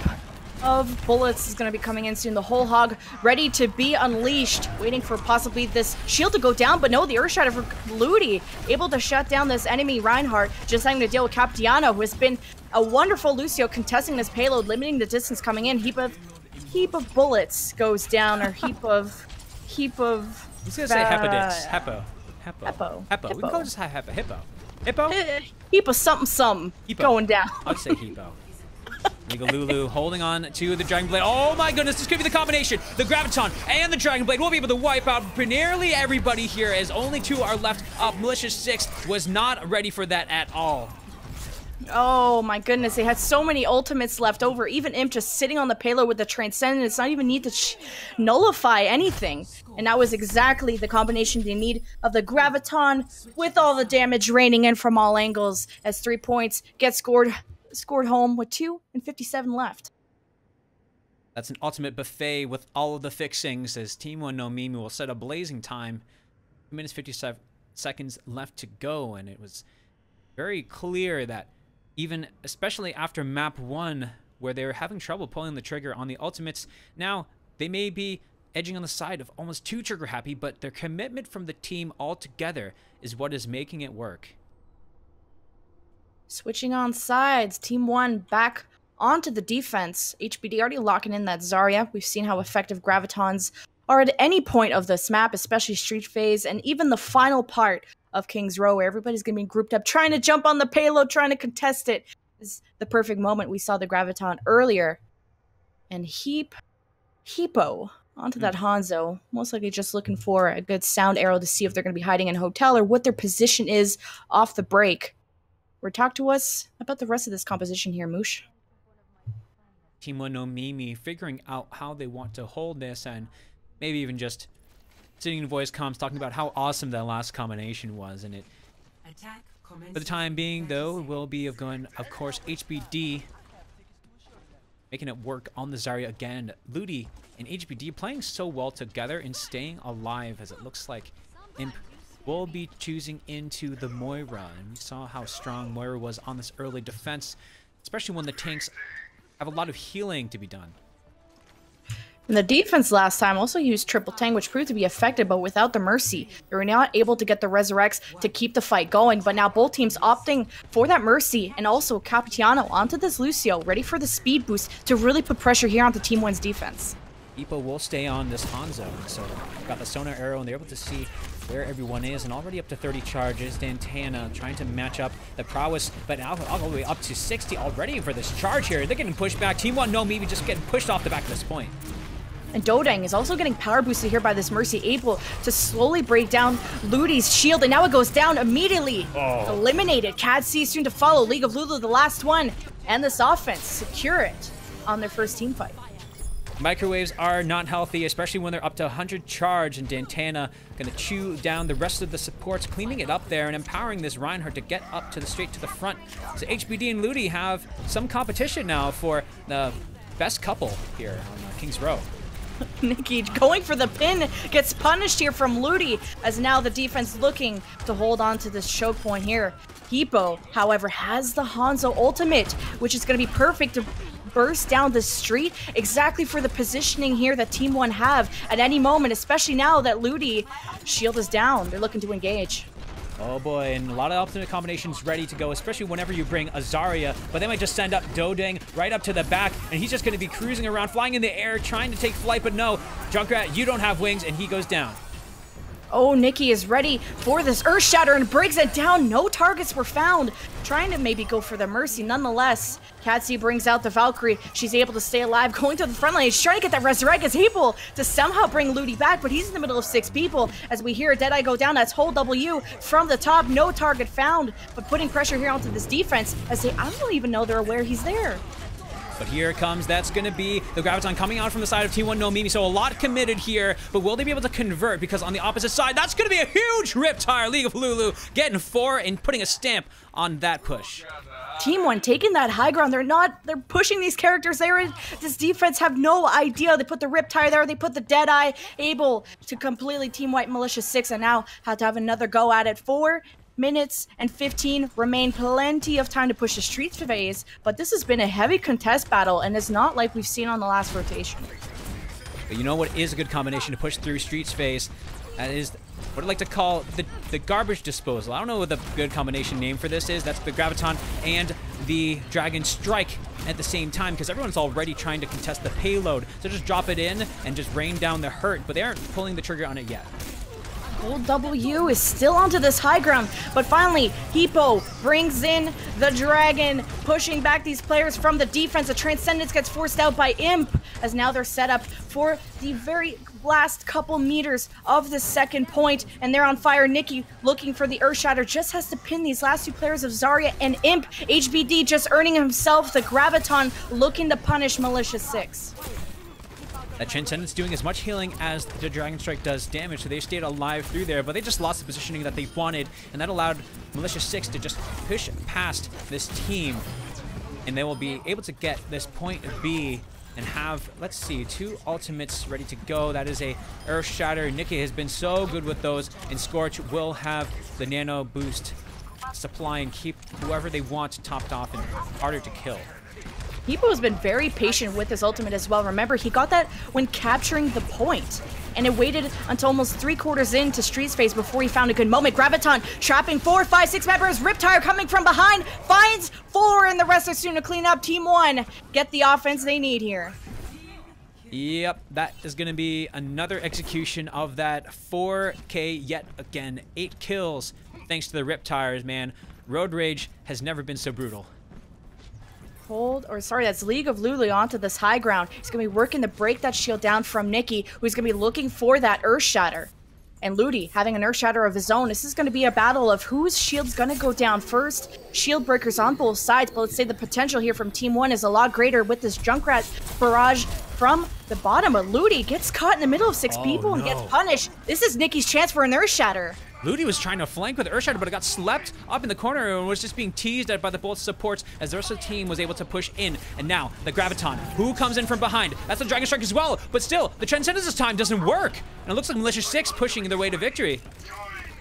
of bullets is going to be coming in soon. The whole hog ready to be unleashed, waiting for possibly this shield to go down, but no, the Earthshatter for Ludi able to shut down this enemy Reinhardt, just having to deal with Capitiano, who has been a wonderful Lucio contesting this payload, limiting the distance coming in. Heap of bullets goes down, or heap of I was gonna say Hepodix. Heppo. We can call it just Hippo. Heap of something going down. I'll say Hippo. League of Lulu holding on to the Dragon Blade. Oh my goodness, this could be the combination. The Graviton and the Dragon Blade will be able to wipe out nearly everybody here as only 2 are left up. Militia 6 was not ready for that at all. Oh my goodness, they had so many ultimates left over. Even Imp just sitting on the payload with the Transcendence, not even need to nullify anything. And that was exactly the combination they need of the Graviton with all the damage raining in from all angles as 3 points get scored home with 2:57 left. That's an ultimate buffet with all of the fixings as Team 1 No Mimi will set a blazing time. 2 minutes 57 seconds left to go, and it was very clear that even, especially after map 1, where they were having trouble pulling the trigger on the ultimates, now they may be edging on the side of almost too trigger happy, but their commitment from the team altogether is what is making it work. Switching on sides, Team 1 back onto the defense. HBD already locking in that Zarya. We've seen how effective Gravitons are at any point of this map, especially Street Phase, and even the final part of King's Row, where everybody's going to be grouped up, trying to jump on the payload, trying to contest it. This is the perfect moment. We saw the Graviton earlier. And Heepo onto that Hanzo, most likely just looking for a good sound arrow to see if they're going to be hiding in a hotel or what their position is off the break. Talk to us about the rest of this composition here, Moosh. Team 1 No Mimi figuring out how they want to hold this, and maybe even just sitting in voice comms talking about how awesome that last combination was. And it, for the time being, though, it will be of course, HBD making it work on the Zarya again. Ludi and HBD playing so well together and staying alive, as it looks like Imp will be choosing into the Moira. And we saw how strong Moira was on this early defense, especially when the tanks have a lot of healing to be done. And the defense last time also used triple tank, which proved to be effective, but without the Mercy. They were not able to get the Resurrects to keep the fight going, but now both teams opting for that Mercy, and also Capitiano onto this Lucio, ready for the speed boost to really put pressure here onto Team 1's defense. Ipo will stay on this Hanzo, so got the sonar arrow, and they're able to see where everyone is, and already up to 30 charges. Dantana trying to match up the prowess, but now all the way up to 60 already for this charge here. They're getting pushed back. Team 1 No Mimi just getting pushed off the back of this point. And Dodang is also getting power boosted here by this Mercy, able to slowly break down Ludi's shield, and now it goes down immediately. Eliminated. Cad C soon to follow. League of Lulu, the last one, and this offense secure it on their first team fight. Microwaves are not healthy, especially when they're up to 100 charge, and Dantana going to chew down the rest of the supports, cleaning it up there and empowering this Reinhardt to get up to the straight to the front. So HBD and Ludi have some competition now for the best couple here on King's Row. Nikki going for the pin gets punished here from Ludi, as now the defense looking to hold on to this choke point here. Heepo, however, has the Hanzo ultimate, which is going to be perfect to burst down the street, exactly for the positioning here that Team 1 have at any moment, especially now that Ludi shield is down. They're looking to engage. Oh boy, and a lot of ultimate combinations ready to go, especially whenever you bring a Zarya, but they might just send up Dodang right up to the back, and he's just going to be cruising around, flying in the air, trying to take flight, but no, Junkrat, you don't have wings, and he goes down. Oh, Nikki is ready for this Earth Shatter and breaks it down. No targets were found. Trying to maybe go for the Mercy. Nonetheless, Katsi brings out the Valkyrie. She's able to stay alive, going to the front line. She's trying to get that Resurrect. Is able to somehow bring Ludi back, but he's in the middle of 6 people. As we hear Deadeye go down, that's whole W from the top. No target found, but putting pressure here onto this defense as I don't even know they're aware he's there. But here it comes. That's going to be the Graviton coming out from the side of Team 1 No Mimi. So a lot committed here, but will they be able to convert? Because on the opposite side, that's going to be a huge Riptire. League of Lulu getting 4 and putting a stamp on that push. Team 1 taking that high ground. They're pushing these characters there. This defense have no idea. They put the Riptire there. They put the Deadeye, able to completely team wipe Militia 6, and now have to have another go at it. 4 minutes and 15 remain. Plenty of time to push the street phase, but this has been a heavy contest battle, and it's not like we've seen on the last rotation. But you know what is a good combination to push through streets phase? That is what I'd like to call the garbage disposal. I don't know what the good combination name for this is. That's the Graviton and the Dragon Strike at the same time, because everyone's already trying to contest the payload. So just drop it in and just rain down the hurt, but they aren't pulling the trigger on it yet. Old W is still onto this high ground, but finally, Heepo brings in the Dragon, pushing back these players from the defense. The Transcendence gets forced out by Imp, as now they're set up for the very last couple meters of the second point, and they're on fire. Nikki looking for the Earthshatter, just has to pin these last 2 players of Zarya and Imp. HBD just earning himself the Graviton, looking to punish Militia 6. That Transcendence doing as much healing as the Dragon Strike does damage, so they stayed alive through there, but they just lost the positioning that they wanted, and that allowed Militia 6 to just push past this team, and they will be able to get this point B and have, let's see, 2 ultimates ready to go. That is a Earth Shatter. Nikki has been so good with those, and Scorch will have the nano boost supply and keep whoever they want topped off and harder to kill. Hippo has been very patient with his ultimate as well. Remember, he got that when capturing the point. And it waited until almost 3/4 into Street's phase before he found a good moment. Graviton trapping 4, 5, 6 members. Riptire coming from behind. Finds 4, and the rest are soon to clean up. Team 1 get the offense they need here. Yep, that is going to be another execution of that 4K yet again. 8 kills thanks to the Riptires, man. Road Rage has never been so brutal. That's League of Lulu onto this high ground. He's going to be working to break that shield down from Nikki, who's going to be looking for that Earth Shatter. And Ludi having an Earth Shatter of his own. This is going to be a battle of whose shield's going to go down first. Shield breakers on both sides, but let's say the potential here from Team 1 is a lot greater with this Junkrat barrage from the bottom. But Ludi gets caught in the middle of 6 people and gets punished. This is Nikki's chance for an Earth Shatter. Ludi was trying to flank with Earth Shatter, but it got slept up in the corner and was just being teased at by the both supports as the rest of the team was able to push in. And now, the Graviton, who comes in from behind. That's the Dragon Strike as well, but still, the Transcendence this time doesn't work. And it looks like Militia 6 pushing their way to victory.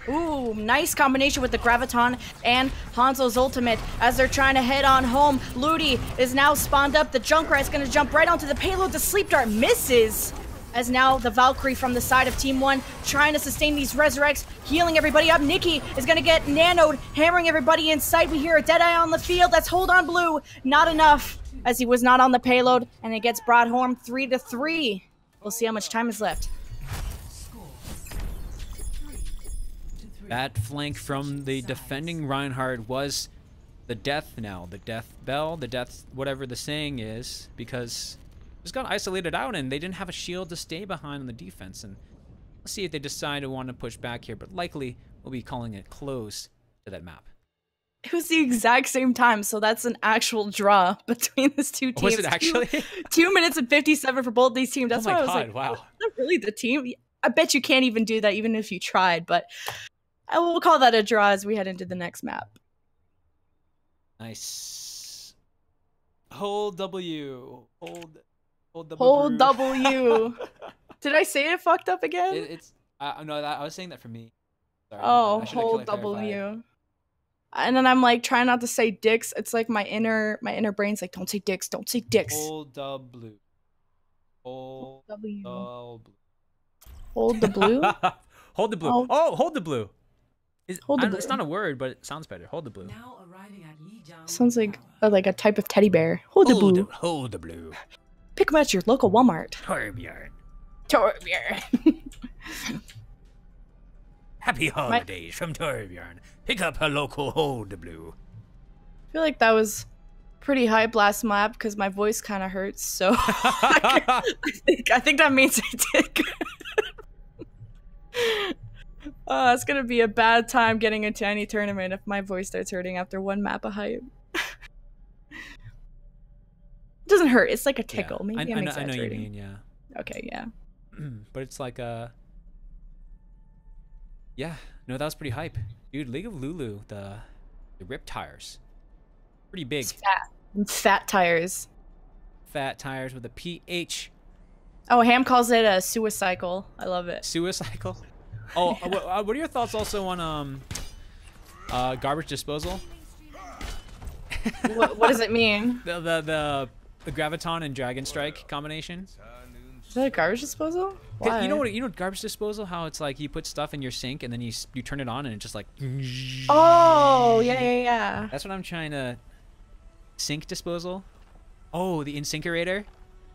Ooh, nice combination with the Graviton and Hanzo's ultimate as they're trying to head on home. Ludi is now spawned up. The Junkrat's going to jump right onto the payload. The Sleep Dart misses. As now the Valkyrie from the side of Team 1 trying to sustain these resurrects, healing everybody up. Nikki is going to get nanoed, hammering everybody in sight. We hear a Deadeye on the field. That's hold on blue. Not enough as he was not on the payload, and it gets brought home 3-3. We'll see how much time is left. That flank from the defending Reinhardt was the death knell, the death bell, the death whatever the saying is, because just got isolated out and they didn't have a shield to stay behind on the defense. And let's see if they decide to want to push back here, but likely we'll be calling it close to that map. It was the exact same time, so that's an actual draw between these two teams. Was it actually? 2 minutes and 57 for both these teams. That's why I was like, wow. That's not really the team. I bet you can't even do that even if you tried, but I will call that a draw as we head into the next map. Nice. Hold W. Hold W. Did I say it fucked up again? No, I was saying that for me. Sorry, oh, hold W. And then I'm like trying not to say dicks. It's like my inner brain's like, don't say dicks, don't say dicks. Hold W. Hold W. Hold the blue. Hold the blue. Oh, hold the blue. Hold the blue. It's not a word, but it sounds better. Hold the blue. Sounds like a type of teddy bear. Hold the blue. Hold the blue. Pick them at your local Walmart. Torbjörn. Happy holidays from Torbjörn. Pick up a local Hold the Blue. I feel like that was pretty high blast map because my voice kind of hurts, so I think that means I did good. It's gonna be a bad time getting into any tournament if my voice starts hurting after one map of hype. It doesn't hurt. It's like a tickle. Yeah, Maybe I'm exaggerating. I know you mean, yeah. Okay, yeah. But it's like yeah, no, that was pretty hype, dude. League of Lulu, the Riptires, pretty big. Fat tires. Fat tires with a PH. Oh, Ham calls it a suicycle. I love it. Suicycle. Oh, what are your thoughts also on garbage disposal? What does it mean? The Graviton and Dragon Strike combination. Is that a garbage disposal? Why? You know garbage disposal? How it's like you put stuff in your sink and then you turn it on and it just like. Oh yeah. That's what I'm trying to. Sink disposal. Oh, the incinerator.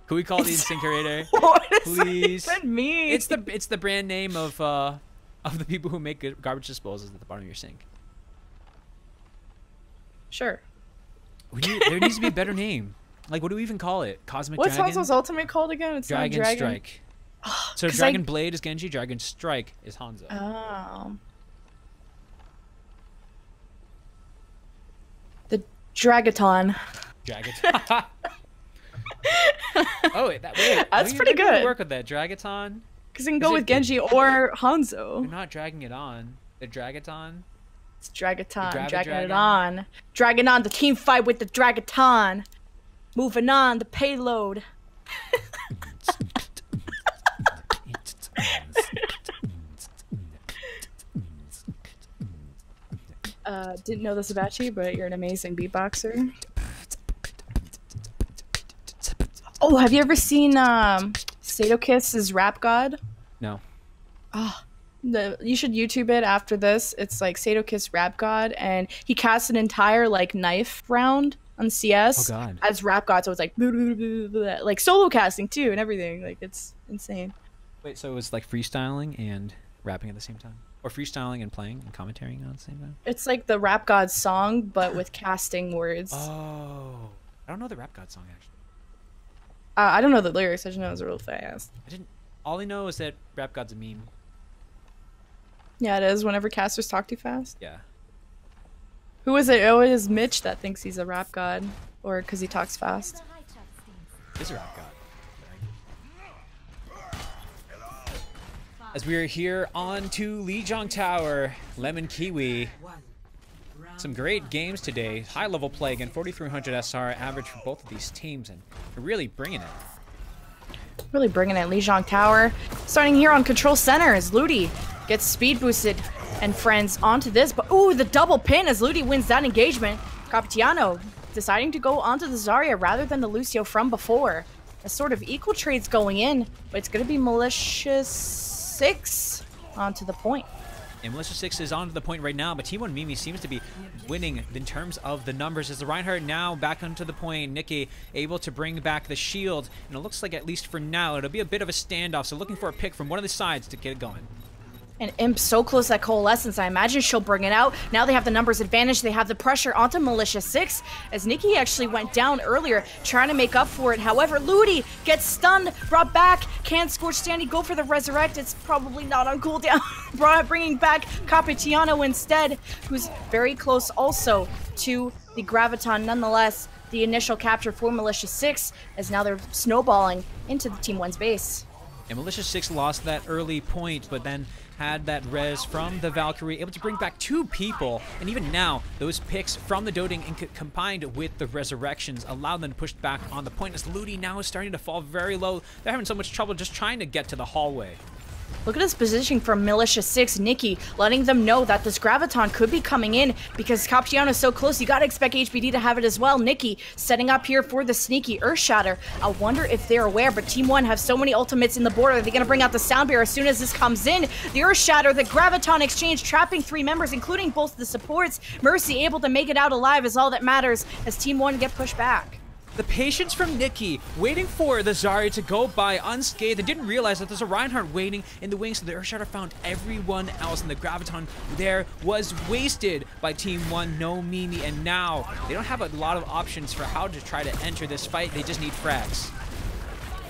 Could we call it the incinerator? What does Please? that even mean? It's the brand name of the people who make garbage disposals at the bottom of your sink. Sure. There needs to be a better name. Like, what do we even call it? Cosmic What's Dragon? Hanzo's ultimate called again? It's Dragon not Strike. So Dragon Blade is Genji, Dragon Strike is Hanzo. Oh. The Dragaton. Dragaton. Oh, wait, that's pretty good. Work with that Dragaton. Because you can go with Genji or Hanzo. They're not dragging it on. The Dragaton. It's Dragaton. Dragging it on. Dragging on the team fight with the Dragaton. Moving on, the payload. Didn't know this about you, but you're an amazing beatboxer. Oh, have you ever seen Sadokiss's Rap God? No. Oh, you should YouTube it after this. It's like Sadokiss Rap God, and he cast an entire like knife round on CS as Rap God. So it's like blah, blah, blah, blah, blah, like solo casting too and everything. Like it's insane. Wait, so it was like freestyling and rapping at the same time? Or freestyling and playing and commentating on the same time? It's like the Rap God song, but with casting words. Oh. I don't know the Rap God song, actually. I don't know the lyrics. I just know it's real fast. All I know is that Rap God's a meme. Yeah, it is. Whenever casters talk too fast. Yeah. Who is it? Oh, it is Mitch that thinks he's a Rap God. Or because he talks fast. He's a Rap God. As we are here on to Lijiang Tower, LemonKiwi. Some great games today. High level play again, 4,300 SR average for both of these teams, and they're really bringing it. Really bringing it. Lijiang Tower. Starting here on Control Center as Ludi gets speed boosted and friends onto this. But ooh, the double pin as Ludi wins that engagement. Capitiano deciding to go onto the Zarya rather than the Lucio from before. A sort of equal trades going in, but it's going to be Malicious 6 onto the point. And Malicious 6 is onto the point right now, but Team 1 Mimi seems to be winning in terms of the numbers. As the Reinhardt now back onto the point, Nikki able to bring back the shield, and it looks like, at least for now, it'll be a bit of a standoff, so looking for a pick from one of the sides to get it going. And Imp so close at Coalescence, I imagine she'll bring it out. Now they have the numbers advantage. They have the pressure onto Malicious 6, as Nikki actually went down earlier, trying to make up for it. However, Ludi gets stunned, brought back. Can Scorch Dandy go for the Resurrect? It's probably not on cooldown. Bringing back Capitiano instead, who's very close also to the Graviton. Nonetheless, the initial capture for Malicious 6, as now they're snowballing into the Team 1's base. And Malicious 6 lost that early point, but then had that res from the Valkyrie, able to bring back 2 people, and even now, those picks from the Doting combined with the resurrections allowed them to push back on the point, as Ludi now is starting to fall very low. They're having so much trouble just trying to get to the hallway. Look at his positioning from Malicious 6, Nikki, letting them know that this Graviton could be coming in because Capitiano is so close. You gotta expect HBD to have it as well. Nikki setting up here for the sneaky Earthshatter. I wonder if they're aware, but Team 1 have so many ultimates in the board. Are they gonna bring out the Sound Bear as soon as this comes in? The Earthshatter, the Graviton exchange, trapping 3 members, including both the supports. Mercy able to make it out alive is all that matters as Team 1 get pushed back. The patience from Nikki, waiting for the Zarya to go by unscathed. They didn't realize that there's a Reinhardt waiting in the wings, so the Earthshatter found everyone else, and the Graviton there was wasted by Team 1, no Mimi, and now they don't have a lot of options for how to try to enter this fight. They just need frags.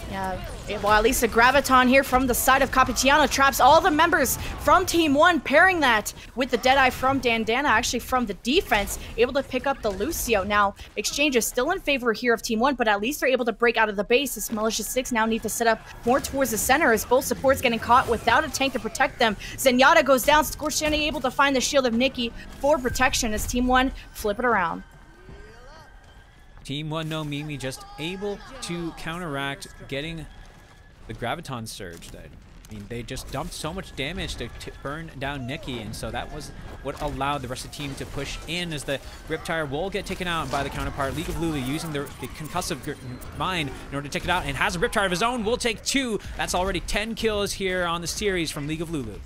Yeah, well, at least a Graviton here from the side of Capitiano traps all the members from Team 1, pairing that with the Deadeye from Dandana, actually from the defense, able to pick up the Lucio. Now, Exchange is still in favor here of Team 1, but at least they're able to break out of the base. This Malicious 6 now need to set up more towards the center as both supports getting caught without a tank to protect them. Zenyatta goes down, Scorchani able to find the shield of Nikki for protection as Team 1 flip it around. Team 1 no Mimi just able to counteract getting the Graviton surge. I mean, they just dumped so much damage to burn down Nikki, and so that was what allowed the rest of the team to push in, as the Riptire will get taken out by the counterpart. League of Lulu using the concussive mine in order to take it out, and has a Riptire of his own, will take 2. That's already 10 kills here on the series from League of Lulu.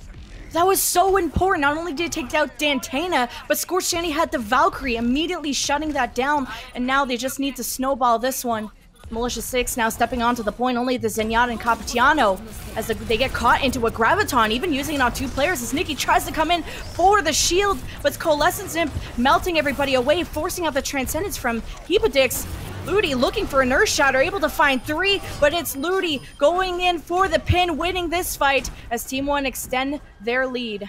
That was so important. Not only did it take out Dantana, but Scorched Dandy had the Valkyrie immediately shutting that down, and now they just need to snowball this one. Malicious 6 now stepping onto the point, only the Zenyatta and Capitiano as they get caught into a Graviton, even using it on 2 players as Nikki tries to come in for the shield, but it's Coalescence Imp melting everybody away, forcing out the Transcendence from Hepodix. Ludi looking for an Earthshatter, able to find 3, but it's Ludi going in for the pin, winning this fight as Team 1 extend their lead.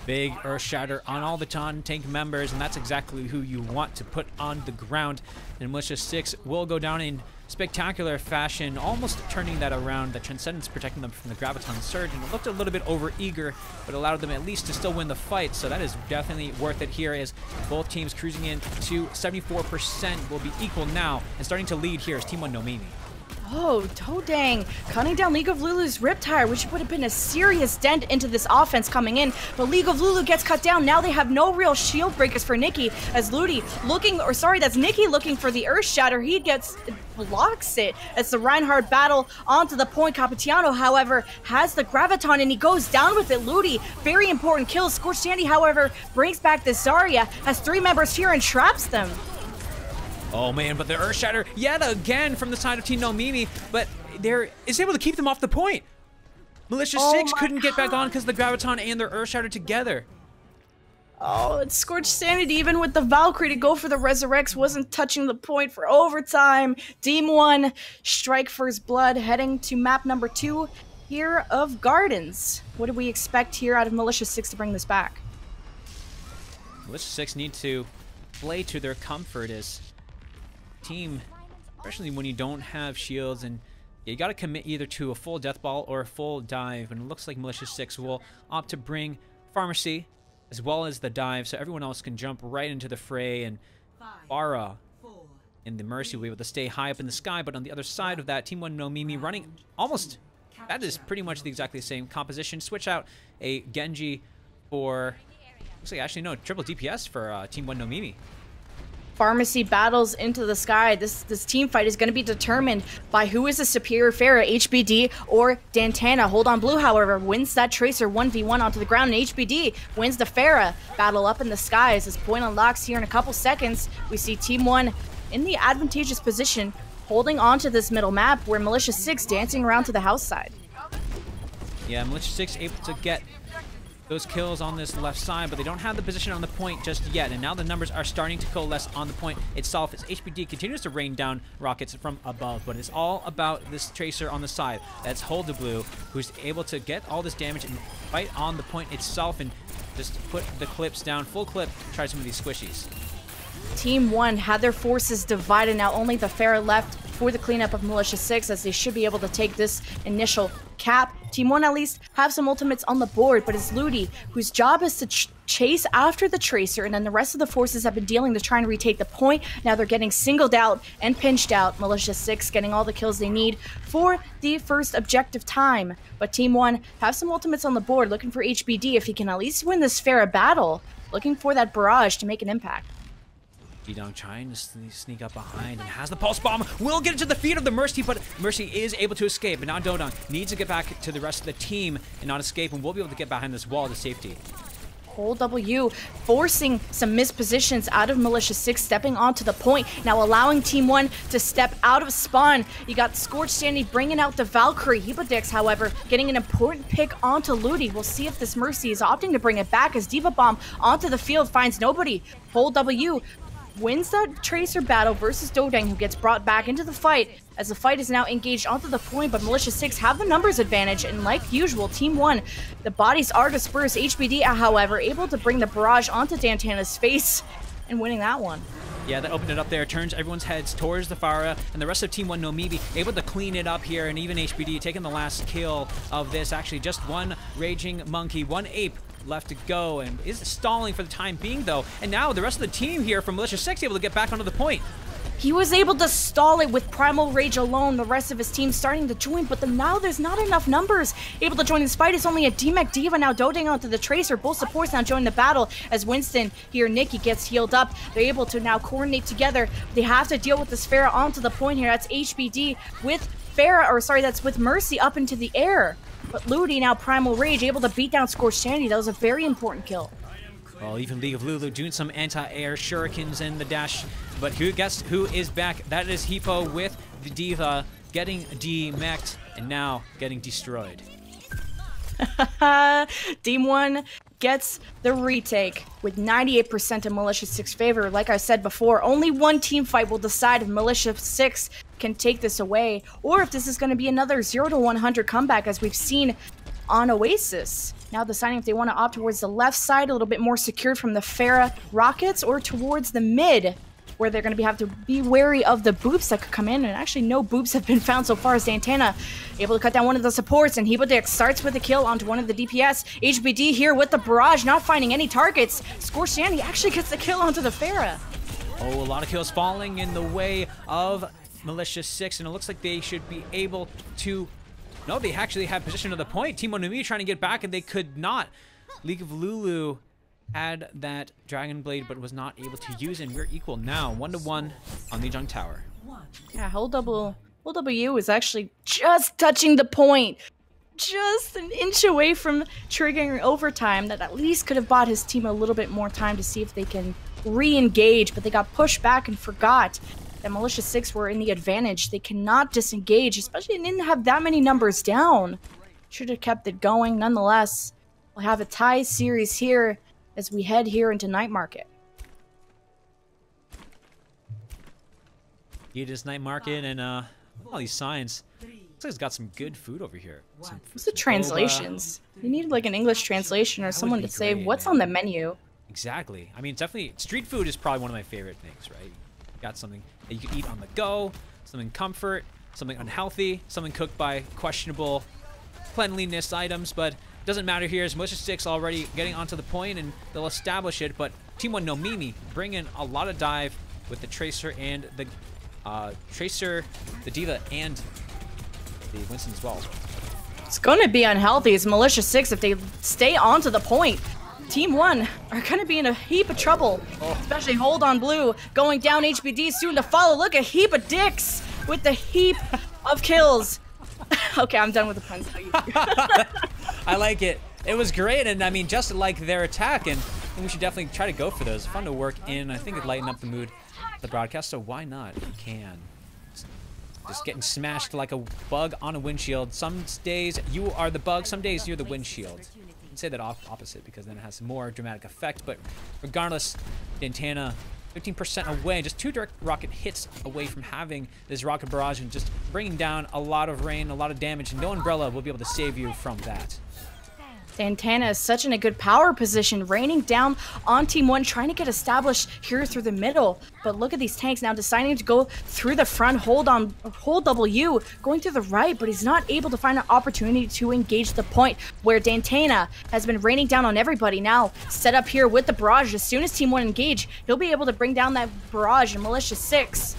Big Earthshatter on all the tank members, and that's exactly who you want to put on the ground. And Malicious 6 will go down in spectacular fashion, almost turning that around. The Transcendence protecting them from the Graviton surge, and it looked a little bit over-eager, but allowed them at least to still win the fight, so that is definitely worth it here, as both teams cruising in to 74% will be equal now, and starting to lead here is Team 1 no Mimi. Oh, Dodang cutting down League of Lulu's Riptire, which would have been a serious dent into this offense coming in. But League of Lulu gets cut down. Now they have no real shield breakers for Nikki, as that's Nikki looking for the Earth Shatter. He blocks it as the Reinhardt battle onto the point. Capitiano, however, has the Graviton and he goes down with it. Ludi, very important kill. Scorched Sandy, however, brings back the Zarya, has 3 members here and traps them. Oh man, but the Earth Shatter yet again from the side of Team No Mimi, but is able to keep them off the point. Malicious 6 couldn't get back on because the Graviton and their Earth Shatter together. Oh, it's Scorched Sanity, even with the Valkyrie to go for the Resurrects, wasn't touching the point for overtime. Team 1, strike for his blood, heading to map number 2 here of Gardens. What do we expect here out of Malicious 6 to bring this back? Malicious 6 need to play to their comfort as team, especially when you don't have shields, and you got to commit either to a full death ball or a full dive, and it looks like Malicious 6 will opt to bring Pharmacy as well as the dive so everyone else can jump right into the fray, and Farah and the Mercy will be able to stay high up in the sky. But on the other side of that, Team 1 No Mimi running almost, that is pretty much exactly the same composition. Switch out a Genji for, looks like actually no, triple DPS for Team 1 No Mimi. Pharmacy battles into the sky. This team fight is going to be determined by who is the superior Pharah, HBD or Dantana. Hold on Blue, however, wins that Tracer 1v1 onto the ground, and HBD wins the Pharah battle up in the skies. As point unlocks here in a couple seconds, we see Team 1 in the advantageous position, holding on to this middle map where Malicious 6 dancing around to the house side. Yeah, Malicious 6 able to get those kills on this left side, but they don't have the position on the point just yet, and now the numbers are starting to coalesce on the point itself as HBD continues to rain down rockets from above. But it's all about this Tracer on the side. That's Hold the Blue, who's able to get all this damage and fight on the point itself and just put the clips down, full clip, try some of these squishies. Team 1 had their forces divided. Now only the Pharah left for the cleanup of Malicious 6, as they should be able to take this initial cap. Team 1 at least have some ultimates on the board, but it's Ludi whose job is to chase after the Tracer, and then the rest of the forces have been dealing to try and retake the point. Now they're getting singled out and pinched out. Malicious 6 getting all the kills they need for the first objective time. But Team 1 have some ultimates on the board, looking for HBD if he can at least win this Pharah battle, looking for that barrage to make an impact. Didong trying to sneak up behind and has the pulse bomb. Will get into the feet of the Mercy, but Mercy is able to escape. And now Dodong needs to get back to the rest of the team and not escape, and we'll be able to get behind this wall to safety. Hold W forcing some mispositions out of Malicious 6, stepping onto the point, now allowing Team 1 to step out of spawn. You got Scorched Sandy bringing out the Valkyrie. Hebodix, however, getting an important pick onto Ludi. We'll see if this Mercy is opting to bring it back as Diva Bomb onto the field finds nobody. Hold W wins that Tracer battle versus Dodang, who gets brought back into the fight as the fight is now engaged onto the point, but Malicious 6 have the numbers advantage, and like usual, Team 1, the bodies are dispersed. HBD, however, able to bring the barrage onto Dantana's face and winning that one. Yeah, that opened it up there, turns everyone's heads towards the Pharah, and the rest of Team 1 No Mimi able to clean it up here, and even HBD taking the last kill of this. Actually, just one Raging Monkey, one Ape left to go, and is stalling for the time being though. And now the rest of the team here from Malicious 6 able to get back onto the point. He was able to stall it with Primal Rage alone, the rest of his team starting to join, but now there's not enough numbers able to join this fight. It's only a DMAC Diva now Dodang onto the Tracer. Both supports now join the battle as Winston here, Nikki gets healed up. They're able to now coordinate together. They have to deal with this Pharah onto the point here. That's HBD with that's with Mercy up into the air. But Ludi now Primal Rage able to beat down Scorched Sanity. That was a very important kill. Well, even League of Lulu doing some anti-air shurikens in the dash. But guess who is back? That is Hippo with the Diva getting demeched and now getting destroyed. Team 1 gets the retake with 98% in Malicious 6 favor. Like I said before, only one team fight will decide if Malicious 6 can take this away, or if this is going to be another 0 to 100 comeback as we've seen on Oasis. Now deciding if they want to opt towards the left side, a little bit more secured from the Pharah rockets, or towards the mid, where they're going to have to be wary of the boops that could come in. And actually no boops have been found so far as Dantana able to cut down one of the supports, and Hebodix starts with a kill onto one of the DPS. HBD here with the barrage, not finding any targets. Scorched Sandy actually gets the kill onto the Pharah. Oh, a lot of kills falling in the way of Militia 6, and it looks like they should be able to... No, they actually had position of the point. Team Onumi trying to get back, and they could not. League of Lulu had that Dragon Blade, but was not able to use it, and we're equal now, 1-1 on Lijiang Tower. Yeah, whole W is actually just touching the point. Just an inch away from triggering overtime that at least could have bought his team a little bit more time to see if they can re-engage, but they got pushed back and forgot that Militia 6 were in the advantage. They cannot disengage, especially they didn't have that many numbers down. Should have kept it going. Nonetheless, we'll have a tie series here as we head here into Night Market. It is Night Market, and all these signs. Looks like it's got some good food over here. What's the translations? You need like an English translation or someone to say what's on the menu. Exactly. I mean, definitely, street food is probably one of my favorite things, right? You got something that you can eat on the go, something comfort, something unhealthy, something cooked by questionable cleanliness items, but it doesn't matter here as Militia 6 already getting onto the point, and they'll establish it, but Team 1 no Mimi bring in a lot of dive with the Tracer and the the Diva, and the Winston as well. It's going to be unhealthy as Militia 6 if they stay onto the point. Team 1 are going to be in a heap of trouble, especially Hold on Blue going down. HBD soon to follow. Look, a heap of dicks with the heap of kills. Okay, I'm done with the puns. I like it. It was great, and I mean, just like their attack, and we should definitely try to go for those. Fun to work in. I think it'd lighten up the mood of the broadcast, so why not if you can? Just getting smashed like a bug on a windshield. Some days you are the bug, some days you're the windshield. You can say that opposite because then it has more dramatic effect, but regardless, Dantana 15% away, just 2 direct rocket hits away from having this rocket barrage and just bringing down a lot of rain, a lot of damage, and no umbrella will be able to save you from that. Dantana is such in a good power position, raining down on Team 1, trying to get established here through the middle. But look at these tanks now deciding to go through the front, hold W, going through the right, but he's not able to find an opportunity to engage the point where Dantana has been raining down on everybody. Now set up here with the barrage. As soon as Team 1 engage, he'll be able to bring down that barrage and Militia 6.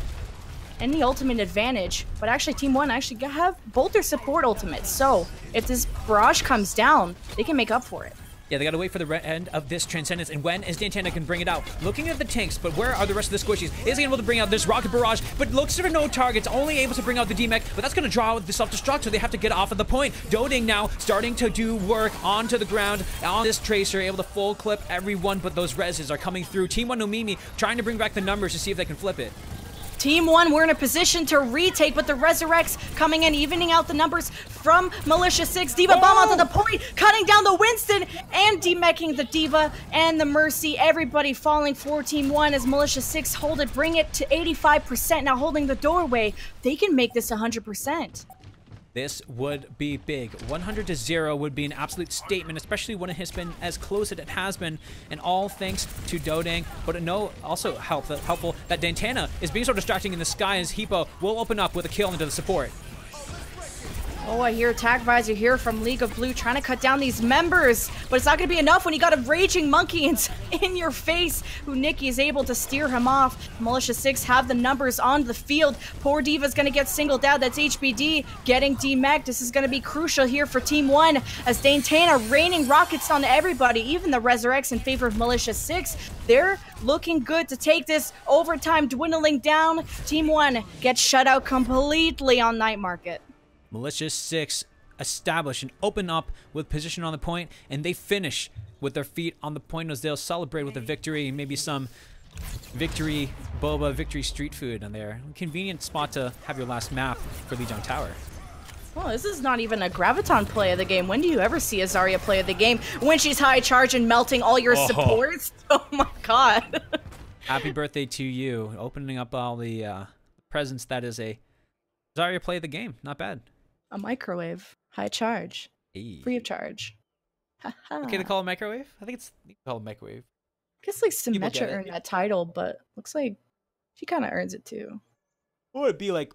And the ultimate advantage, but actually Team 1 actually have both their support ultimates, so if this barrage comes down, they can make up for it. Yeah, they gotta wait for the end of this Transcendence, and when is Dantana can bring it out? Looking at the tanks, but where are the rest of the squishies? Is he able to bring out this rocket barrage, but looks for no targets, only able to bring out the D-Mech, but that's gonna draw out the self-destruct, so they have to get off of the point. Doding now starting to do work onto the ground on this Tracer, able to full clip everyone, but those reses are coming through. Team 1 no Mimi trying to bring back the numbers to see if they can flip it. Team 1, we're in a position to retake, but the Resurrects coming in, evening out the numbers from Militia 6. Diva bomb onto the point, cutting down the Winston and demeching the Diva and the Mercy. Everybody falling for Team 1 as Militia 6 hold it, bring it to 85%. Now holding the doorway, they can make this 100%. This would be big. 100-0 would be an absolute statement, especially when it has been as close as it has been, and all thanks to Dodang. But also helpful that Dantana is being so distracting in the sky as Hippo will open up with a kill into the support. Oh, I hear Attack Visor here from League of Blue trying to cut down these members, but it's not going to be enough when you got a raging monkey in your face, who Nikki is able to steer him off. Militia 6 have the numbers on the field. Poor Diva's going to get singled out. That's HBD getting demech. This is going to be crucial here for Team 1 as Dantana raining rockets on everybody, even the Resurrects in favor of Militia 6. They're looking good to take this. Overtime dwindling down. Team 1 gets shut out completely on Night Market. Militia 6 establish and open up with position on the point, and they finish with their feet on the point as they'll celebrate with a victory, maybe some victory boba, victory street food on there. Convenient spot to have your last map for Lijiang Tower. Well, this is not even a Graviton play of the game. When do you ever see a Zarya play of the game? When she's high charge and melting all your supports? Oh my god. Happy birthday to you. Opening up all the presents. That is a Zarya play of the game. Not bad. A microwave. High charge. Hey. Free of charge. Okay to call it microwave? I think you can call it microwave. I guess like Symmetra earned that title, but looks like she kind of earns it too. What would it be like?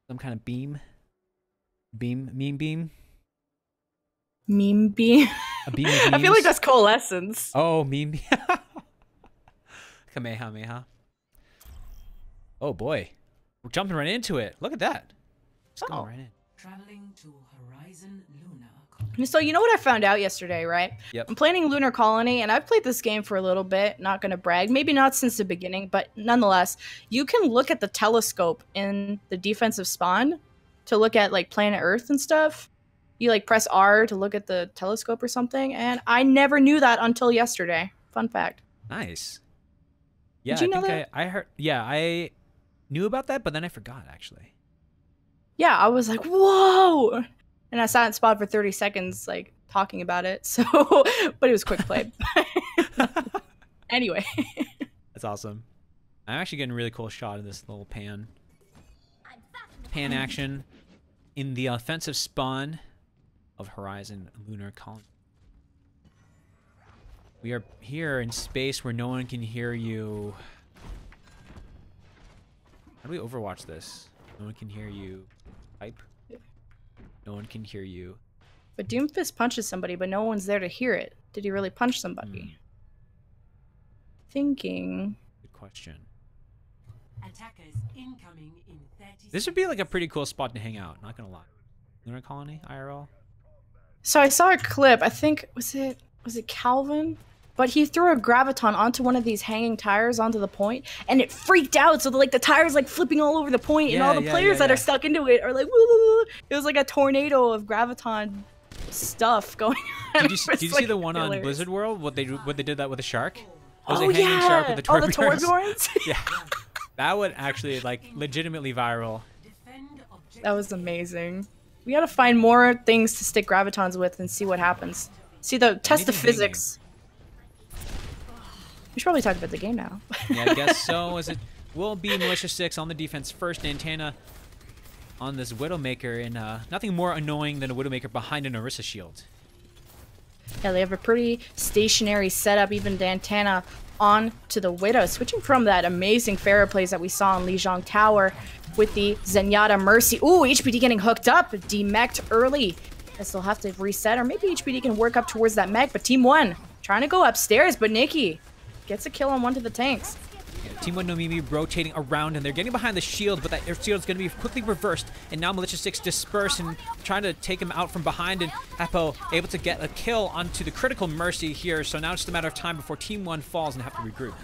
Some kind of beam? Meme beam? Meme beam? A beam of memes? I feel like that's coalescence. Oh, meme beam. Kamehameha. Oh boy. We're jumping right into it. Look at that. Just Oh. going right in. Traveling to Horizon Luna. So you know what I found out yesterday, right? Yep. I'm playing Lunar Colony, and I've played this game for a little bit. Not gonna brag, maybe not since the beginning, but nonetheless, you can look at the telescope in the defensive spawn to look at like planet Earth and stuff. You like press R to look at the telescope or something, and I never knew that until yesterday. Fun fact. Nice. Yeah, Did you know I think that? I heard. Yeah, I knew about that, but then I forgot actually. Yeah, I was like, whoa! And I sat in spot for 30 seconds, like, talking about it, so, but it was quick play. Anyway. That's awesome. I'm actually getting a really cool shot of this little pan action in the offensive spawn of Horizon Lunar Colony. We are here in space where no one can hear you. How do we overwatch this? No one can hear you. Type. No one can hear you. But Doomfist punches somebody, but no one's there to hear it. Did he really punch somebody? Thinking. Good question. Attackers incoming in 30 This would be like a pretty cool spot to hang out, not gonna lie. Lunar Colony, IRL? So I saw a clip, I think, was it Calvin? But he threw a graviton onto one of these hanging tires onto the point, and it freaked out. So the tires like flipping all over the point, and all the players that are stuck into it are like, woo, woo, woo. It was like a tornado of graviton stuff going on. Did you see the one on Blizzard World? What they did that with a shark? It was Oh a hanging yeah, shark with the all the Torbjorns. Torbjorns. Yeah, that would actually like legitimately viral. defend objective. That was amazing. We gotta find more things to stick gravitons with and see what happens. See the test the Anything big physics. We should probably talk about the game now. Yeah, I guess so. As it will be Militia 6 on the defense first. Dantana on this Widowmaker, and nothing more annoying than a Widowmaker behind an Orisa shield. Yeah, they have a pretty stationary setup. Even Dantana on to the Widow, switching from that amazing Pharah plays that we saw in Lijiang Tower with the Zenyatta Mercy. Ooh, HBD getting hooked up, demeched early. Guess they'll have to reset, or maybe HBD can work up towards that mech. But Team 1 trying to go upstairs, but Nikki gets a kill on one of the tanks. Yeah, Team 1 no Mimi rotating around, and they're getting behind the shield, but that air shield is going to be quickly reversed. And now Militia 6 disperse and trying to take him out from behind, and Apo able to get a kill onto the critical Mercy here. So now it's just a matter of time before Team 1 falls and have to regroup.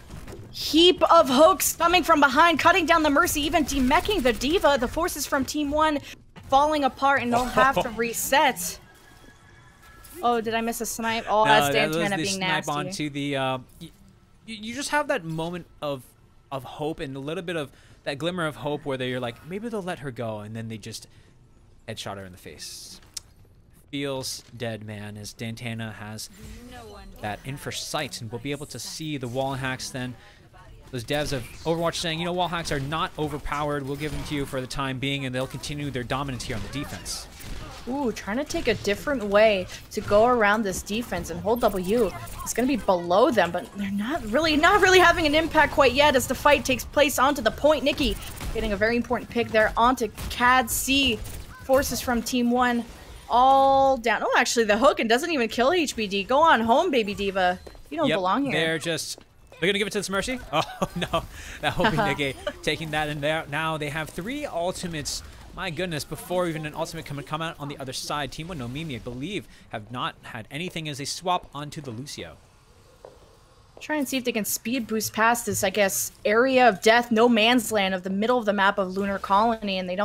Heap of hooks coming from behind, cutting down the Mercy, even demecking the Diva. The forces from Team 1 falling apart, and they'll have to reset. Oh, did I miss a snipe? Oh, No, that's that was Dantana the being snipe nasty. onto the. You just have that moment of hope and a little bit of that glimmer of hope where you're like, maybe they'll let her go, and then they just headshot her in the face. Feels dead, man, as Dantana has that in for sight, and we'll be able to see the wall hacks then. Those devs of Overwatch saying, you know, wall hacks are not overpowered. We'll give them to you for the time being, and they'll continue their dominance here on the defense. Ooh, trying to take a different way to go around this defense and hold W. It's going to be below them, but they're not really having an impact quite yet as the fight takes place onto the point. Nikki getting a very important pick there onto CAD C. Forces from Team 1 all down. Oh, actually, the hook and doesn't even kill HBD. Go on home, baby diva. You don't belong here. They're going to give it to this Mercy? Oh, no. That hoping Nikki taking that in there. Now they have 3 ultimates. My goodness, before even an ultimate can come out on the other side. Team 1 no Mimi, I believe, have not had anything as they swap onto the Lucio. Try and see if they can speed boost past this, I guess, area of death, no man's land of the middle of the map of Lunar Colony, and they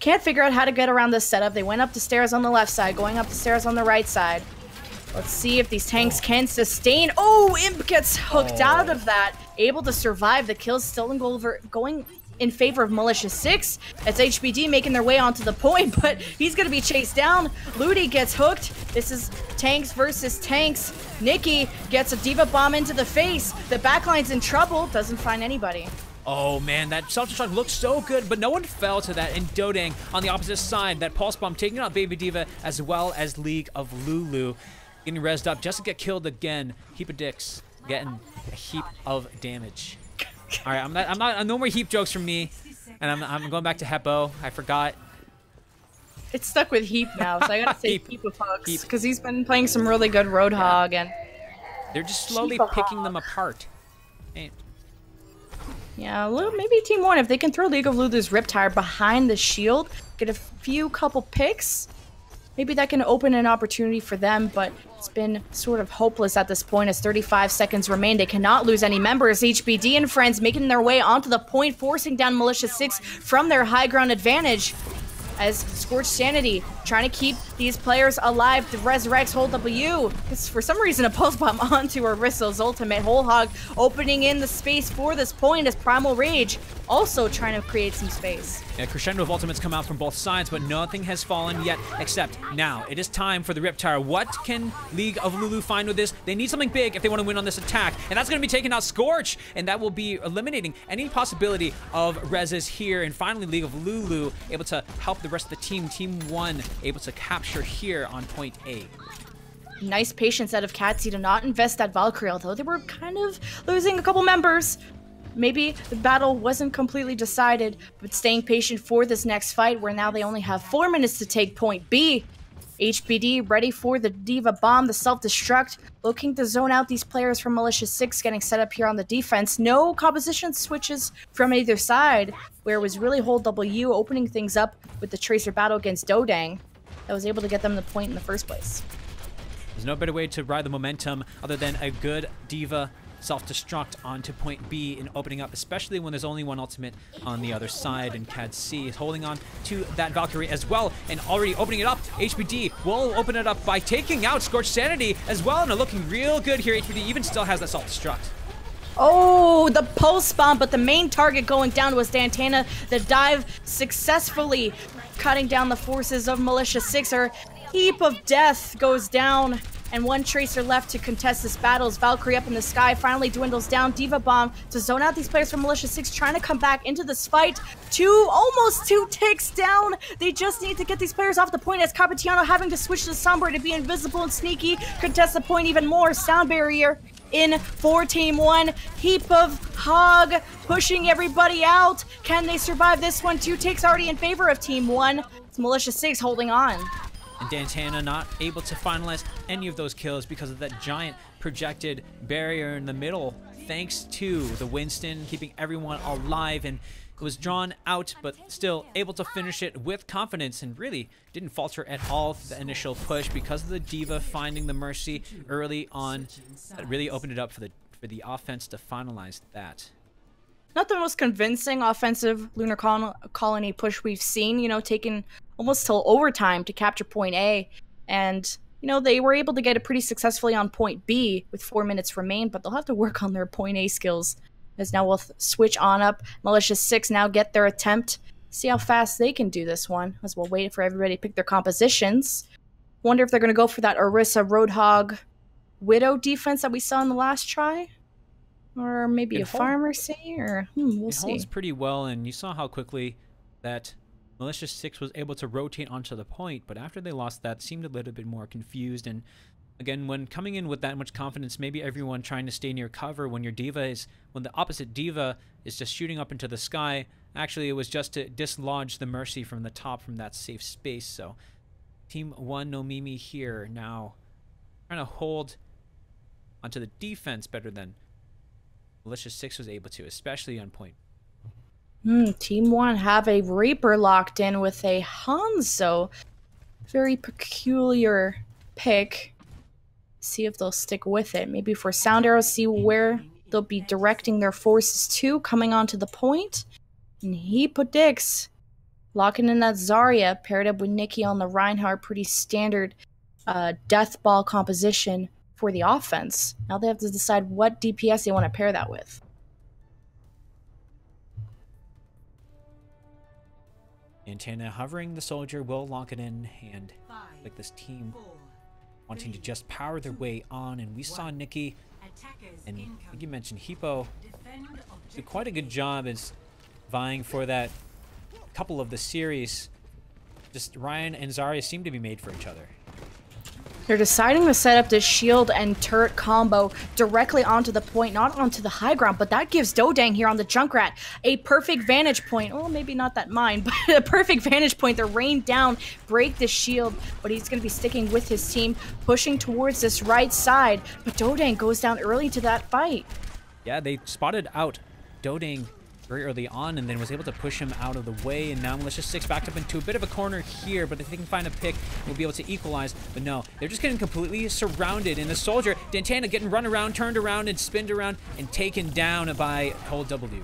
can't figure out how to get around this setup. They went up the stairs on the left side, going up the stairs on the right side. Let's see if these tanks can sustain. Oh, Imp gets hooked out of that. Able to survive. The kills still going in favor of Militia 6. It's HBD making their way onto the point, but he's going to be chased down. Ludi gets hooked. This is tanks versus tanks. Nikki gets a Diva Bomb into the face. The backline's in trouble. Doesn't find anybody. Oh man, that self-destruct looked so good, but no one fell to that. And Dodang on the opposite side, that Pulse Bomb taking out Baby Diva as well as League of Lulu. Getting rezzed up just to get killed again. Heap of dicks. Getting a heap of damage. All right, I'm not. No more heap jokes from me, and I'm going back to Heppo. I forgot. It's stuck with Heap now, so I gotta say Heap. Heap of Hooks, because he's been playing some really good Roadhog, and They're just slowly Heap of picking hog. them apart. And Yeah, maybe Team 1, if they can throw League of Lulu's Riptire behind the shield, get a couple picks, maybe that can open an opportunity for them, but it's been sort of hopeless at this point as 35 seconds remain. They cannot lose any members. HBD and friends making their way onto the point, forcing down Militia 6 from their high ground advantage. As Scorched Sanity trying to keep these players alive. The Resurrects hold W. It's for some reason a pulse bomb onto Orisa's ultimate. Whole Hog opening in the space for this point as Primal Rage also trying to create some space. Yeah, crescendo of ultimates come out from both sides, but nothing has fallen yet except now. It is time for the Riptire. What can League of Lulu find with this? They need something big if they want to win on this attack, and that's going to be taking out Scorch, and that will be eliminating any possibility of reses here. And finally, League of Lulu able to help the rest of the team. Team 1 able to capture here on point A. Nice patience out of Catsy to not invest that Valkyrie, although they were kind of losing a couple members. Maybe the battle wasn't completely decided, but staying patient for this next fight where now they only have 4 minutes to take point B. HBD ready for the Diva Bomb, the self-destruct, looking to zone out these players from Militia 6 getting set up here on the defense. No composition switches from either side, where it was really Hold W opening things up with the Tracer battle against Dodang that was able to get them the point in the first place. There's no better way to ride the momentum other than a good Diva self-destruct onto point B and opening up, especially when there's only one ultimate on the other side, and Cad C is holding on to that Valkyrie as well and already opening it up. HBD will open it up by taking out Scorched Sanity as well, and they're looking real good here. HBD even still has that self-destruct. Oh, the pulse bomb, but the main target going down was Dantana. The dive successfully cutting down the forces of Militia 6. Her heap of death goes down, and one Tracer left to contest this battle as Valkyrie up in the sky finally dwindles down. Diva Bomb to zone out these players from Militia 6, trying to come back into this fight. Almost two ticks down. They just need to get these players off the point as Capitiano having to switch to Sombra to be invisible and sneaky, contest the point even more. Sound barrier in for Team 1. Heap of Hog pushing everybody out. Can they survive this one? 2 ticks already in favor of Team 1. It's Militia 6 holding on. And Dantana not able to finalize any of those kills because of that giant projected barrier in the middle, thanks to the Winston keeping everyone alive, and it was drawn out, but still able to finish it with confidence and really didn't falter at all for the initial push because of the Diva finding the Mercy early on. That really opened it up for the offense to finalize that. Not the most convincing offensive Lunar Colony push we've seen, taking almost till overtime to capture point A. And, they were able to get it pretty successfully on point B with 4 minutes remain, but they'll have to work on their point A skills. As now we'll switch on up. Militia 6 now get their attempt. See how fast they can do this one, as we'll wait for everybody to pick their compositions. Wonder if they're going to go for that Orisa, Roadhog, Widow defense that we saw in the last try? Or maybe a Pharmacy, or we'll see. It holds pretty well, and you saw how quickly that Militia 6 was able to rotate onto the point, but after they lost that, seemed a little bit more confused. And again, when coming in with that much confidence, maybe everyone trying to stay near cover when when the opposite Diva is just shooting up into the sky. Actually, it was just to dislodge the Mercy from the top from that safe space. So Team 1, no Mimi here now, trying to hold onto the defense better than Militia 6 was able to, especially on point. Team 1 have a Reaper locked in with a Hanzo. Very peculiar pick. See if they'll stick with it. Maybe for Sound Arrow, see where they'll be directing their forces to, coming onto the point. And he predicts locking in that Zarya, paired up with Nikki on the Reinhardt. Pretty standard death ball composition for the offense. Now they have to decide what DPS they want to pair that with. Antenna hovering the soldier will lock it in, and like this team wanting to just power their way on. And we saw Nikki, and like you mentioned, Hippo did quite a good job as vying for that couple of the series. Just Ryan and Zarya seem to be made for each other. They're deciding to set up this shield and turret combo directly onto the point, not onto the high ground, but that gives Dodang here on the Junkrat a perfect vantage point. Oh, maybe not that mine, but a perfect vantage point to rain down, break the shield, but he's going to be sticking with his team, pushing towards this right side, but Dodang goes down early to that fight. Yeah, they spotted out Dodang very early on and then was able to push him out of the way. And now Militia 6 backed up into a bit of a corner here, but if they can find a pick, we'll be able to equalize. But no, they're just getting completely surrounded. And the Soldier, Dantana, getting run around, turned around, and spinned around and taken down by Hold W.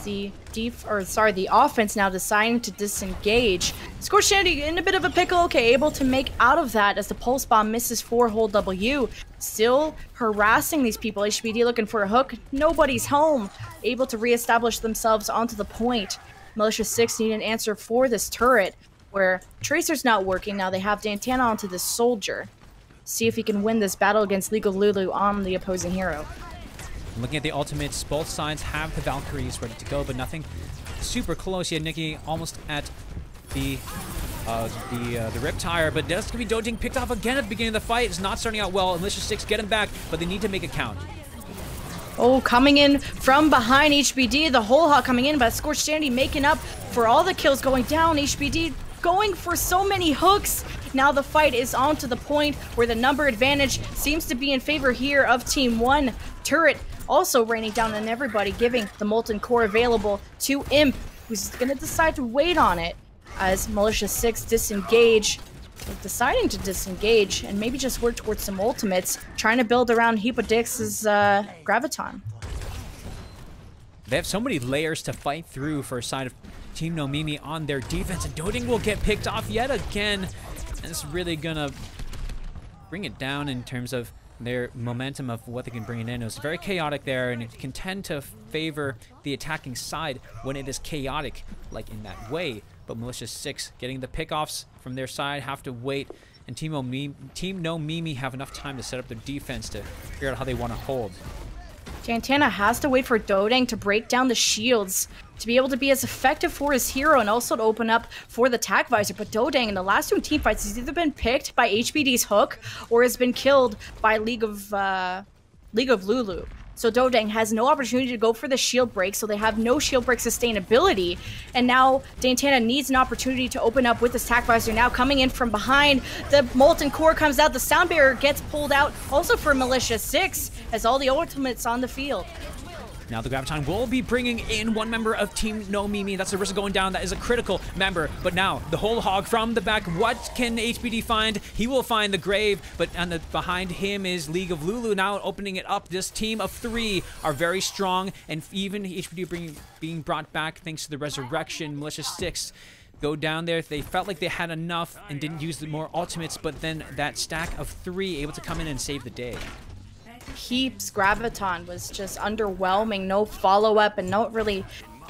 The offense now deciding to disengage. Scorched Sandy in a bit of a pickle. Okay, able to make out of that as the pulse bomb misses for Hold W. Still harassing these people. HBD looking for a hook. Nobody's home. Able to reestablish themselves onto the point. Militia 6 need an answer for this turret, where Tracer's not working. Now they have Dantana onto this Soldier. See if he can win this battle against League of Lulu on the opposing hero. Looking at the ultimates, both sides have the Valkyries ready to go, but nothing super close yet. Nikki almost at the Riptire, but that's going to be Dojing picked off again at the beginning of the fight. It's not starting out well. Militia 6 get him back, but they need to make it count. Oh, coming in from behind HBD, the whole hawk coming in, but Scorched Sandy making up for all the kills going down. HBD going for so many hooks. Now the fight is on to the point where the number advantage seems to be in favor here of Team 1. Turret also raining down on everybody, giving the Molten Core available to Imp, who's going to decide to wait on it as Militia 6 deciding to disengage and maybe just work towards some ultimates, trying to build around Hepodix's Graviton. They have so many layers to fight through for a side of Team No Mimi on their defense, and Doding will get picked off yet again. And it's really gonna bring it down in terms of their momentum of what they can bring it in. It was very chaotic there, and it can tend to favor the attacking side when it is chaotic, like in that way. But Militia 6 getting the pickoffs from their side, have to wait, and Team No Mimi have enough time to set up their defense to figure out how they want to hold. Dantana has to wait for Dodang to break down the shields to be able to be as effective for his hero and also to open up for the Tac Visor. But Dodang in the last 2 team fights has either been picked by HBD's hook or has been killed by League of Lulu. So Dodang has no opportunity to go for the shield break, so they have no shield break sustainability. And now Dantana needs an opportunity to open up with this Tac Visor. Now coming in from behind, the Molten Core comes out, the Sound Barrier gets pulled out, also for Militia 6, as all the ultimates on the field. Now the Graviton will be bringing in one member of Team No Mimi. That's Arissa going down. That is a critical member. But now the whole hog from the back. What can HBD find? He will find the grave. But behind him is League of Lulu now opening it up. This team of 3 are very strong. And even HBD being brought back thanks to the resurrection. Militia 6 go down there. They felt like they had enough and didn't use the more ultimates. But then that stack of 3 able to come in and save the day. Heap's Graviton was just underwhelming. No follow-up and not really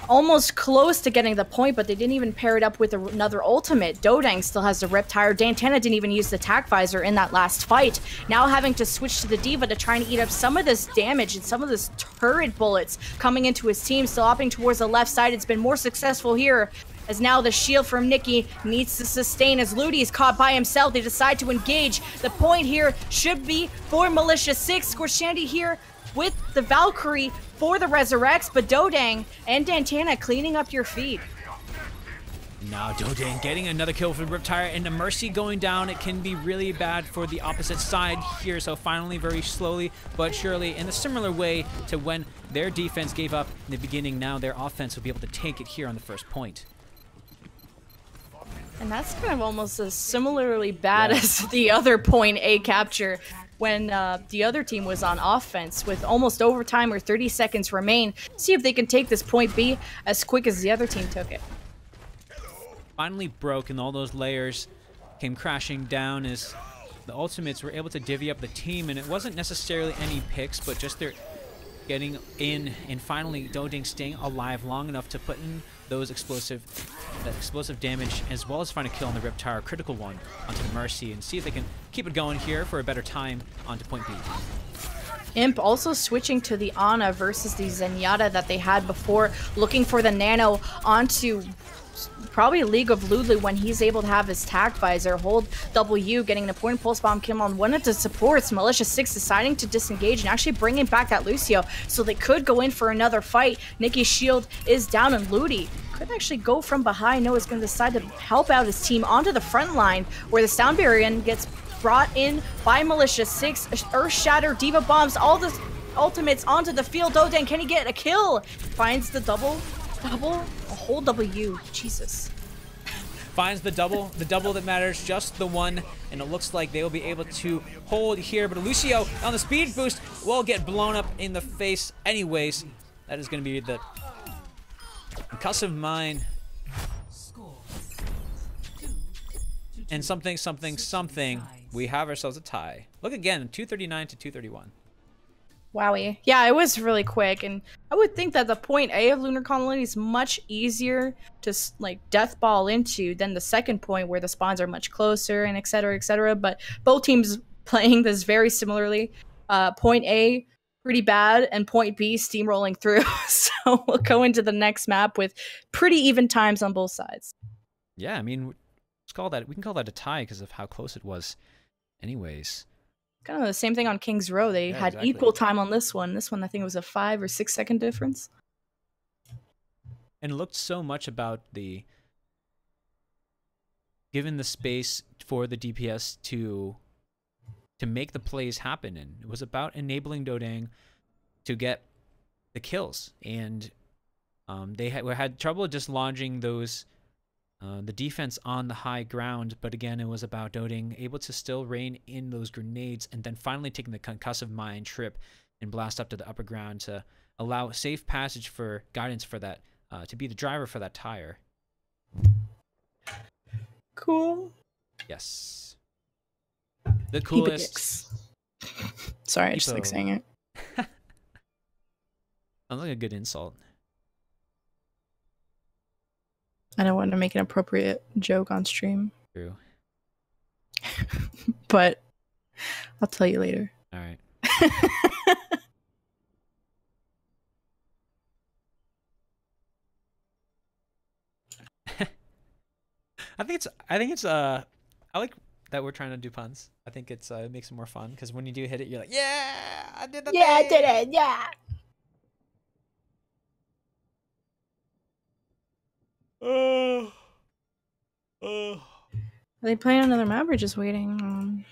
almost close to getting the point, but they didn't even pair it up with another ultimate. Dodang still has the Riptire. Dantana didn't even use the Tac Visor in that last fight. Now having to switch to the Diva to try and eat up some of this damage and some of this turret bullets coming into his team. Still opting towards the left side. It's been more successful here, as now the shield from Nikki needs to sustain as Ludi is caught by himself. They decide to engage. The point here should be for Militia 6. Scorched Sandy here with the Valkyrie for the Resurrects, but Dodang and Dantana cleaning up your feet. Now Dodang getting another kill for the Riptire, and the Mercy going down. It can be really bad for the opposite side here. So finally, very slowly but surely, in a similar way to when their defense gave up in the beginning, now their offense will be able to take it here on the first point. And that's kind of almost as similarly bad as the other point A capture when the other team was on offense with almost overtime or 30 seconds remain. See if they can take this point B as quick as the other team took it. Finally broke, and all those layers came crashing down as the ultimates were able to divvy up the team, and it wasn't necessarily any picks, but just their getting in, and finally Doding staying alive long enough to put in those explosive damage, as well as find a kill on the Riptire, a critical one onto the Mercy, and see if they can keep it going here for a better time onto point B. Imp also switching to the Ana versus the Zenyatta that they had before, looking for the Nano onto probably League of Lulu when he's able to have his Tac Visor. Hold W getting an important pulse bomb kill on one of the supports. Militia 6 deciding to disengage and actually bringing back that Lucio, so they could go in for another fight. Nikki's shield is down, and Ludi could actually go from behind. Noah's going to decide to help out his team onto the front line, where the Sound Barrier gets brought in by Militia 6. Earth Shatter, Diva Bombs, all the ultimates onto the field. Dodang, can he get a kill? Finds the double, a whole W. Jesus. Finds the double that matters, just the one, and it looks like they will be able to hold here, but Lucio on the speed boost will get blown up in the face anyways. That is going to be the concussive mine. And something, we have ourselves a tie. Look again, 239 to 231. Wowie. Yeah, it was really quick, and I would think that the point A of Lunar Colony is much easier to like death ball into than the second point where the spawns are much closer and etc. But both teams playing this very similarly. Point A pretty bad, and point B steamrolling through. So we'll go into the next map with pretty even times on both sides. Yeah, I mean, we can call that a tie because of how close it was, anyways. Kind of the same thing on King's Row. They had exactly. equal time on this one. This one, I think it was a 5 or 6 second difference. And it looked so much about the given the space for the DPS to make the plays happen, and it was about enabling Dodang to get the kills. And they had trouble just launching those the defense on the high ground, but again, it was about Dodang able to still rein in those grenades and then finally taking the concussive mine trip and blast up to the upper ground to allow safe passage for guidance for that, to be the driver for that tire. Cool. Yes. The coolest. Sorry, I just like saying it. Sounds like a good insult. I don't want to make an appropriate joke on stream. True. But I'll tell you later. All right. I like that we're trying to do puns. I think it makes it more fun because when you do hit it, you're like, yeah, I did the thing. I did it. Yeah. Are they playing another map or just waiting?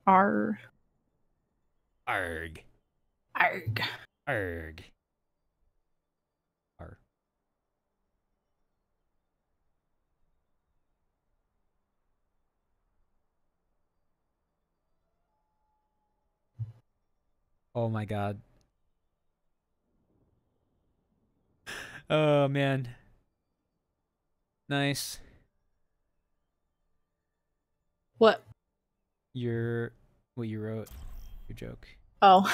Arg. Arg. Arg. Arg. Arg. Oh my god. Oh man. Nice. What? What you wrote. Your joke. Oh.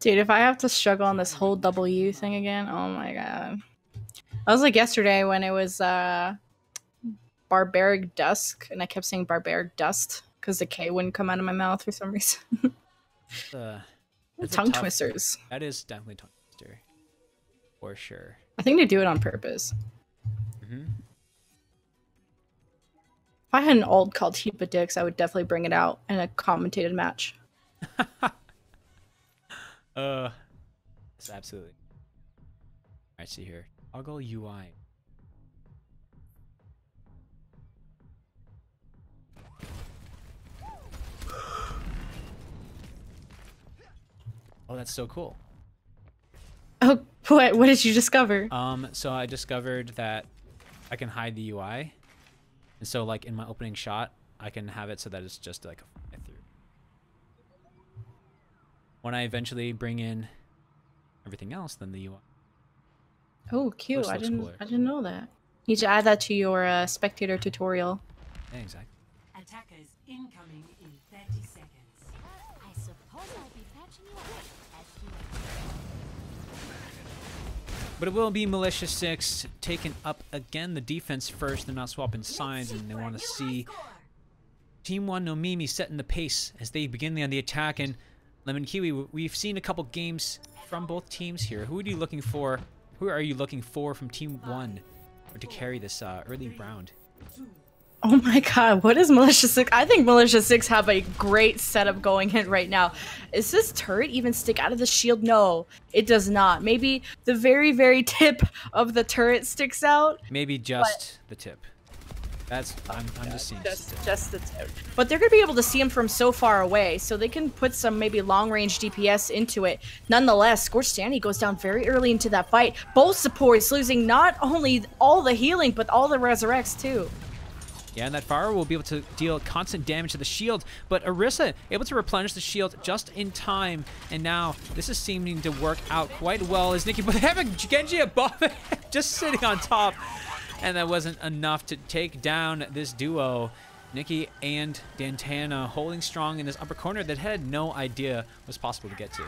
Dude, if I have to struggle on this whole W thing again, oh my god. I was like yesterday when it was Barbaric Dusk, and I kept saying Barbaric Dust because the K wouldn't come out of my mouth for some reason. Tongue twisters. That is definitely tongue twister. For sure. I think they do it on purpose. Mm-hmm. If I had an alt called Heap of Dicks, I would definitely bring it out in a commentated match. It's absolutely. Alright, see here. Toggle UI. Oh, that's so cool. Oh, what did you discover? So I discovered that I can hide the UI. And so, like, in my opening shot, I can have it so that it's just like a through. When I eventually bring in everything else, then the UI. Oh, cute! I didn't know that. You need to add that to your spectator tutorial. Yeah, exactly. Attackers incoming in 30 seconds. I suppose I'll be patching you up as you. But it will be Militia 6 taken up again. The defense first. They're not swapping sides, and they want to see Team 1 No Mimi setting the pace as they begin on the attack. And LemonKiwi, we've seen a couple games from both teams here. Who are you looking for? Who are you looking for from Team 1 to carry this early round? Oh my god, what is Militia 6? I think Militia 6 have a great setup going in right now. Is this turret even stick out of the shield? No, it does not. Maybe the very, very tip of the turret sticks out. Maybe just the tip. I'm just seeing. But they're gonna be able to see him from so far away, so they can put some maybe long-range DPS into it. Nonetheless, Scorched Sandy goes down very early into that fight. Both supports losing not only all the healing, but all the resurrects too. Yeah, and that fire will be able to deal constant damage to the shield, but Orisa able to replenish the shield just in time, and now this is seeming to work out quite well as Nikki, but they have a Genji above it, just sitting on top, and that wasn't enough to take down this duo. Nikki and Dantana holding strong in this upper corner that had no idea was possible to get to.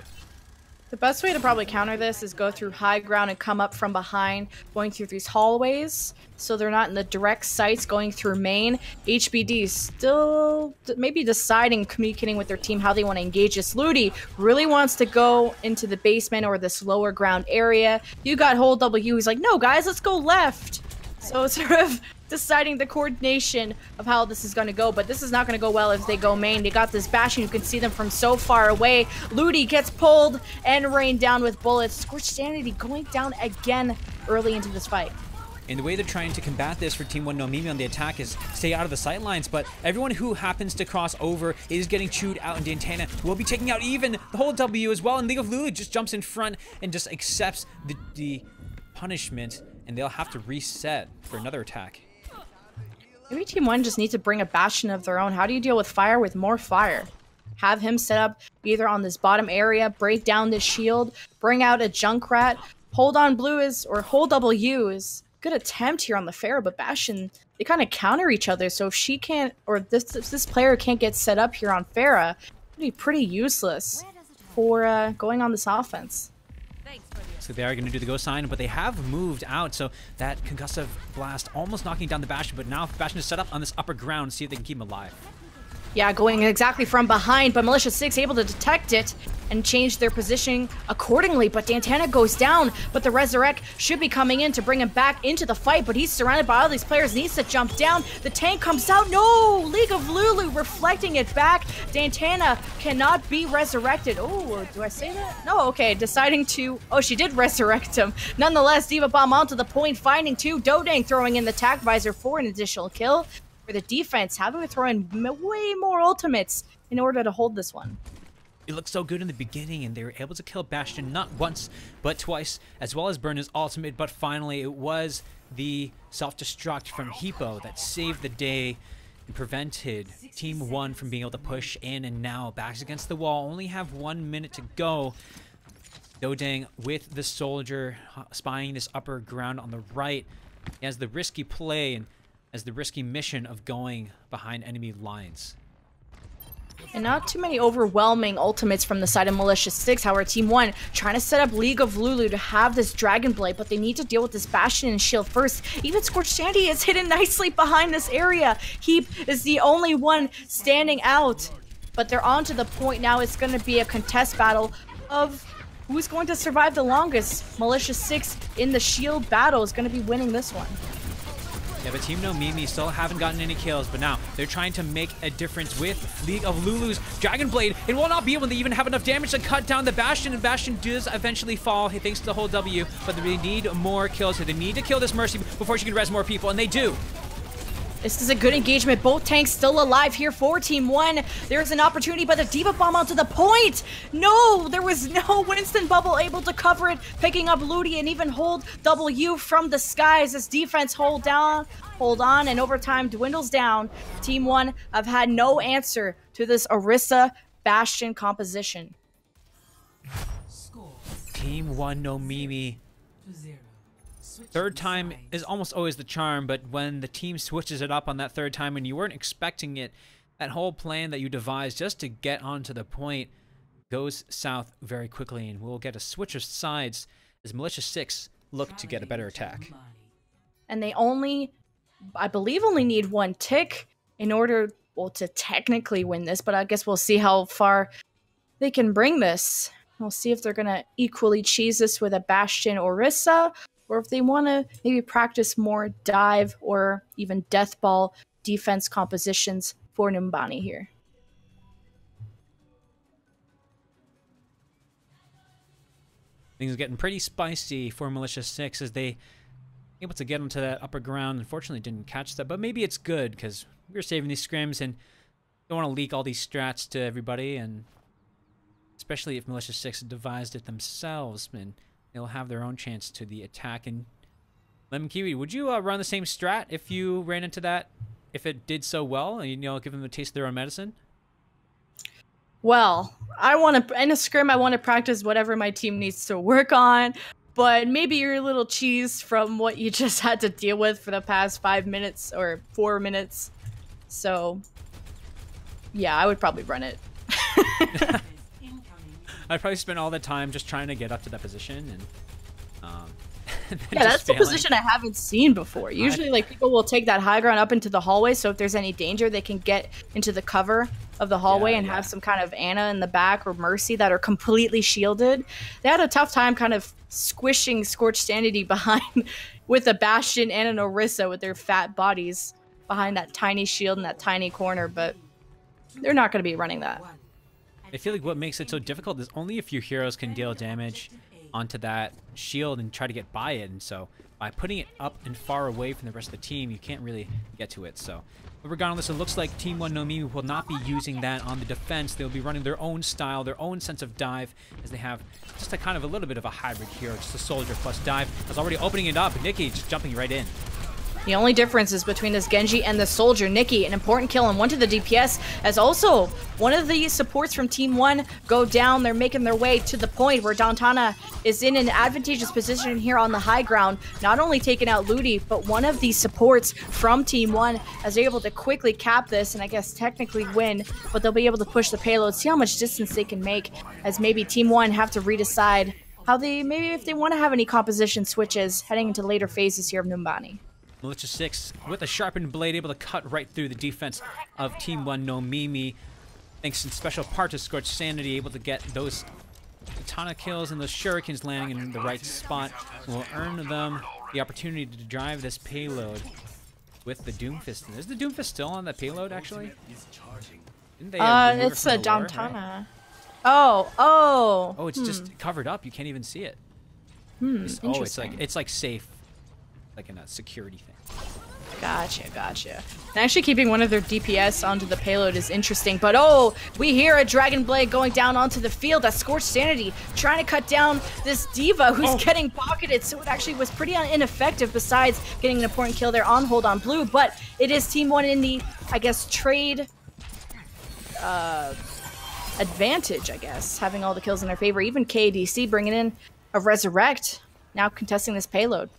The best way to probably counter this is go through high ground and come up from behind, going through these hallways, so they're not in the direct sights going through main. HBD still maybe deciding, communicating with their team how they want to engage this. Ludi really wants to go into the basement or this lower ground area. You got Whole W, he's like, no guys, let's go left. So it's sort of deciding the coordination of how this is going to go, but this is not going to go well if they go main. They got this bashing, you can see them from so far away. Ludi gets pulled and rained down with bullets. Scorched Sanity going down again early into this fight. And the way they're trying to combat this for Team 1 No Mimi on the attack is stay out of the sight lines, but everyone who happens to cross over is getting chewed out, and Dantana will be taking out even the Whole W as well, and League of Lulu just jumps in front and just accepts the punishment, and they'll have to reset for another attack. Maybe Team 1 just needs to bring a Bastion of their own. How do you deal with fire with more fire? Have him set up either on this bottom area, break down this shield, bring out a Junkrat, hold on blue is, or hold W is. Good attempt here on the Pharah, but Bastion, they kind of counter each other, so if she can't, or this player can't get set up here on Pharah, it'd be pretty useless for going on this offense. So they are going to do the go sign, but they have moved out, so that concussive blast almost knocking down the Bastion, but now Bastion is set up on this upper ground to see if they can keep him alive. Yeah, going exactly from behind, but Militia6 able to detect it and change their position accordingly. But Dantana goes down, but the Resurrect should be coming in to bring him back into the fight, but he's surrounded by all these players, needs to jump down. The tank comes out. No! League of Lulu reflecting it back. Dantana cannot be resurrected. Oh, do I say that? No, okay, deciding to... Oh, she did resurrect him. Nonetheless, Diva Bomb onto the point, finding two. Dodang throwing in the tac visor for an additional kill. For the defense, having to throw in way more ultimates in order to hold this one. It looked so good in the beginning, and they were able to kill Bastion not once, but twice, as well as burn his ultimate, but finally it was the self-destruct from Hippo that saved the day and prevented Team 1 from being able to push in, and now backs against the wall, only have 1 minute to go. Dodang with the soldier spying this upper ground on the right. He has the risky play and as the risky mission of going behind enemy lines. And not too many overwhelming ultimates from the side of Militia6. However, Team 1 trying to set up League of Lulu to have this Dragon Blade, but they need to deal with this Bastion and Shield first. Even Scorched Sandy is hidden nicely behind this area. Heap is the only one standing out. But they're on to the point now. It's going to be a contest battle of who's going to survive the longest. Militia6 in the Shield battle is going to be winning this one. Yeah, but Team No Mimi still haven't gotten any kills, but now they're trying to make a difference with League of Lulu's Dragon Blade. It will not be able to even have enough damage to cut down the Bastion, and Bastion does eventually fall thanks to the whole W, but they need more kills here. They need to kill this Mercy before she can res more people, and they do. This is a good engagement. Both tanks still alive here for Team 1. There's an opportunity, but the Diva Bomb onto the point. No, there was no Winston Bubble able to cover it, picking up Ludi and even hold W from the skies as defense hold on, and overtime dwindles down. Team 1 have had no answer to this Orisa Bastion composition. Score Team 1 No Mimi. 2-0. Third time is almost always the charm, but when the team switches it up on that third time and you weren't expecting it, that whole plan that you devised just to get onto the point goes south very quickly, and we'll get a switch of sides as Militia6 look to get a better attack. And they only, I believe, only need one tick in order, well, to technically win this, but I guess we'll see how far they can bring this. We'll see if they're going to equally cheese this with a Bastion Orisa, or if they want to maybe practice more dive or even death ball defense compositions for Numbani here. Things are getting pretty spicy for Militia6 as they able to get onto that upper ground. Unfortunately, didn't catch that, but maybe it's good because we were saving these scrims and don't want to leak all these strats to everybody, and especially if Militia 6 devised it themselves, and they'll have their own chance to the attack. And LemonKiwi, would you run the same strat if you ran into that, if it did so well, and, you know, give them a taste of their own medicine? Well, in a scrim, I want to practice whatever my team needs to work on, but maybe you're a little cheesed from what you just had to deal with for the past 5 minutes or 4 minutes. So, yeah, I would probably run it. I'd probably spend all the time just trying to get up to that position, and yeah, that's the position I haven't seen before. Usually, like, people will take that high ground up into the hallway, so if there's any danger, they can get into the cover of the hallway and have some kind of Anna in the back or Mercy that are completely shielded. They had a tough time kind of squishing Scorched Sanity behind with a Bastion and an Orisa with their fat bodies behind that tiny shield in that tiny corner, but they're not going to be running that. I feel like what makes it so difficult is only a few heroes can deal damage onto that shield and try to get by it, and so by putting it up and far away from the rest of the team, you can't really get to it. So, but regardless, it looks like Team 1 No Mimi will not be using that on the defense. They'll be running their own style, their own sense of dive, as they have just a kind of a little bit of a hybrid hero, just a soldier plus dive. That's already opening it up, and Nikki just jumping right in. The only difference is between this Genji and the soldier. Nikki, an important kill and one to the DPS, as also one of the supports from Team 1 go down. They're making their way to the point where Dantana is in an advantageous position here on the high ground, not only taking out Ludi, but one of the supports from Team 1 is able to quickly cap this and I guess technically win, but they'll be able to push the payload, see how much distance they can make, as maybe Team 1 have to redecide how maybe if they want to have any composition switches heading into later phases here of Numbani. Militia 6 with a sharpened blade able to cut right through the defense of Team 1 No Mimi. Thanks in special part to Scorched Sanity, able to get those katana kills and those shurikens landing in the right spot will earn them the opportunity to drive this payload with the Doomfist. Is the Doomfist still on that payload, actually? Didn't they, it's a Dantana. Right? Oh, it's just covered up. You can't even see it. It's like safe, like in a security thing. Gotcha. And actually keeping one of their DPS onto the payload is interesting, but we hear a Dragon Blade going down onto the field. That's Scorched Sanity trying to cut down this Diva who's getting pocketed, so it actually was pretty ineffective besides getting an important kill there on Hold on Blue, but it is Team 1 in the, I guess, trade advantage, I guess, having all the kills in their favor. Even KDC bringing in a Resurrect, now contesting this payload.